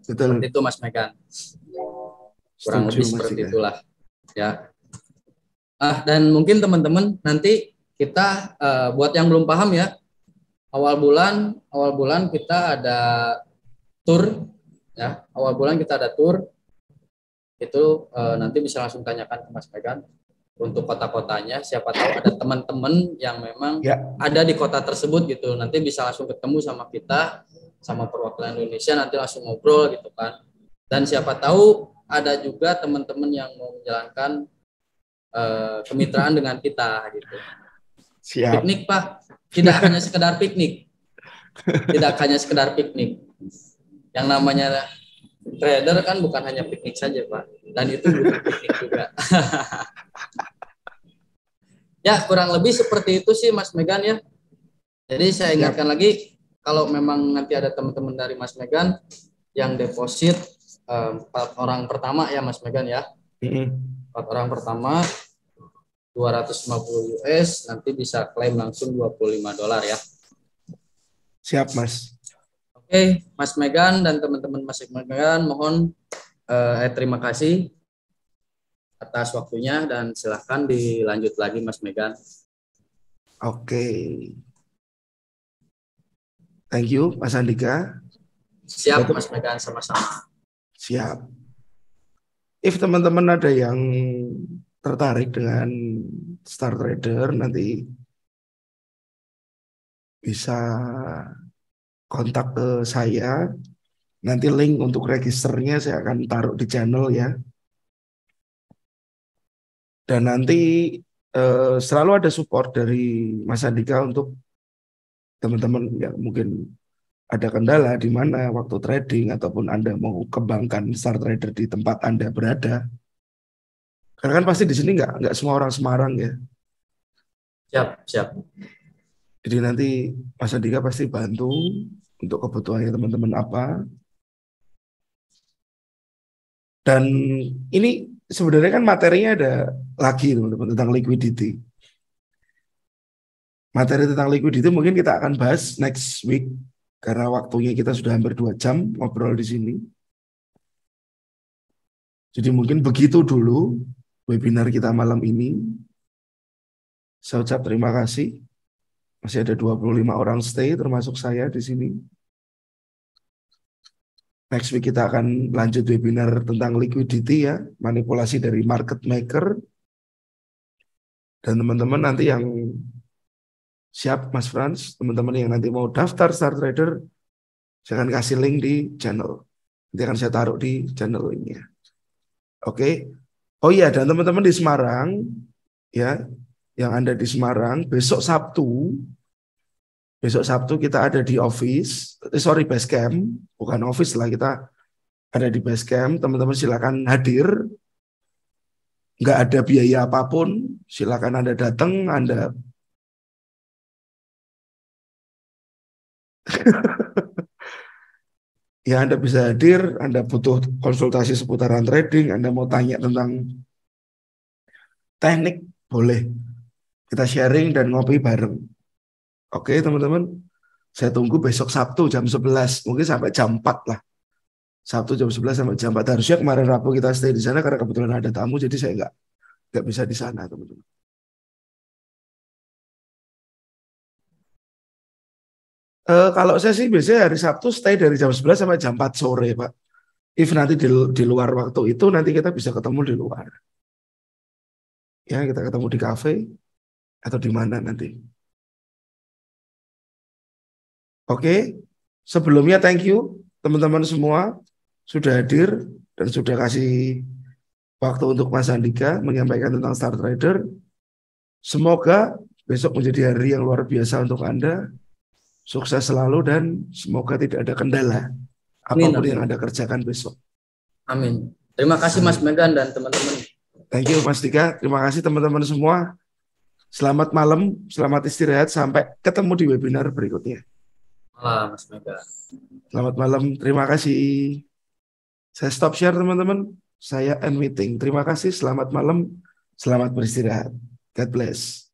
Betul. Seperti itu Mas Megan. Kurang lebih seperti itulah ya. Dan mungkin teman-teman nanti kita buat yang belum paham ya, awal bulan kita ada tour ya. Awal bulan kita ada tour. Itu nanti bisa langsung tanyakan ke Mas Megan untuk kota-kotanya. Siapa tahu ada teman-teman yang memang ada di kota tersebut gitu. Nanti bisa langsung ketemu sama kita, sama perwakilan Indonesia, nanti langsung ngobrol gitu kan. Dan siapa tahu ada juga teman-teman yang mau menjalankan kemitraan dengan kita gitu. Siap. Piknik Pak, tidak hanya sekedar piknik. Tidak hanya sekedar piknik. Yang namanya trader kan bukan hanya piknik saja Pak. Dan itu bukan piknik juga. Ya kurang lebih seperti itu sih Mas Megan ya. Jadi saya ingatkan lagi, kalau memang nanti ada teman-teman dari Mas Megan yang deposit 4 orang pertama ya Mas Megan ya. 4 orang pertama 250 US, nanti bisa klaim langsung $25 ya. Siap Mas. Oke, Mas Megan dan teman-teman Mas Megan, mohon terima kasih atas waktunya dan silahkan dilanjut lagi Mas Megan. Oke. Thank you Mas Andika. Siap Mas Megan, sama-sama. Siap. If teman-teman ada yang tertarik dengan Star Trader, nanti bisa kontak ke saya. Nanti link untuk registernya saya akan taruh di channel ya. Dan nanti selalu ada support dari Mas Andika untuk teman-teman yang mungkin ada kendala di mana waktu trading ataupun Anda mau kembangkan Star Trader di tempat Anda berada. Karena kan pasti di sini nggak semua orang Semarang ya. Siap. Jadi nanti Mas Andika pasti bantu untuk kebutuhannya teman-teman apa. Dan ini sebenarnya kan materinya ada lagi teman-teman tentang liquidity. Materi tentang liquidity mungkin kita akan bahas next week karena waktunya kita sudah hampir 2 jam ngobrol di sini. Jadi mungkin begitu dulu webinar kita malam ini. Saya ucap terima kasih. Masih ada 25 orang stay termasuk saya di sini. Next week kita akan lanjut webinar tentang liquidity ya, manipulasi dari market maker. Dan teman-teman nanti yang siap Mas Frans, teman-teman yang nanti mau daftar Star Trader, saya akan kasih link di channel. Nanti akan saya taruh di channel ini ya. Oke. Oh iya, dan teman-teman di Semarang ya, yang Anda di Semarang, besok Sabtu kita ada di office, base camp, bukan office lah, kita ada di base camp. Teman-teman silakan hadir, nggak ada biaya apapun, silakan Anda datang, Anda ya Anda bisa hadir, Anda butuh konsultasi seputaran trading, Anda mau tanya tentang teknik, boleh. Kita sharing dan ngopi bareng. Oke teman-teman, saya tunggu besok Sabtu jam 11, mungkin sampai jam 4 lah. Sabtu jam 11 sampai jam 4. Harusnya kemarin Rabu kita stay di sana karena kebetulan ada tamu, jadi saya nggak bisa di sana teman-teman. Kalau saya sih biasanya hari Sabtu stay dari jam 11 sampai jam 4 sore Pak. If nanti di luar waktu itu nanti kita bisa ketemu di luar. Ya kita ketemu di cafe atau di mana nanti. Oke, sebelumnya thank you teman-teman semua sudah hadir dan sudah kasih waktu untuk Mas Andika menyampaikan tentang Star Trader. Semoga besok menjadi hari yang luar biasa untuk Anda. Sukses selalu dan semoga tidak ada kendala apapun yang Anda kerjakan besok. Amin. Terima kasih Mas Megan dan teman-teman. Thank you Mas Dika. Terima kasih teman-teman semua. Selamat malam, selamat istirahat. Sampai ketemu di webinar berikutnya. Malam Mas Megan. Selamat malam, terima kasih. Saya stop share teman-teman. Saya end meeting. Terima kasih, selamat malam, selamat beristirahat. God bless.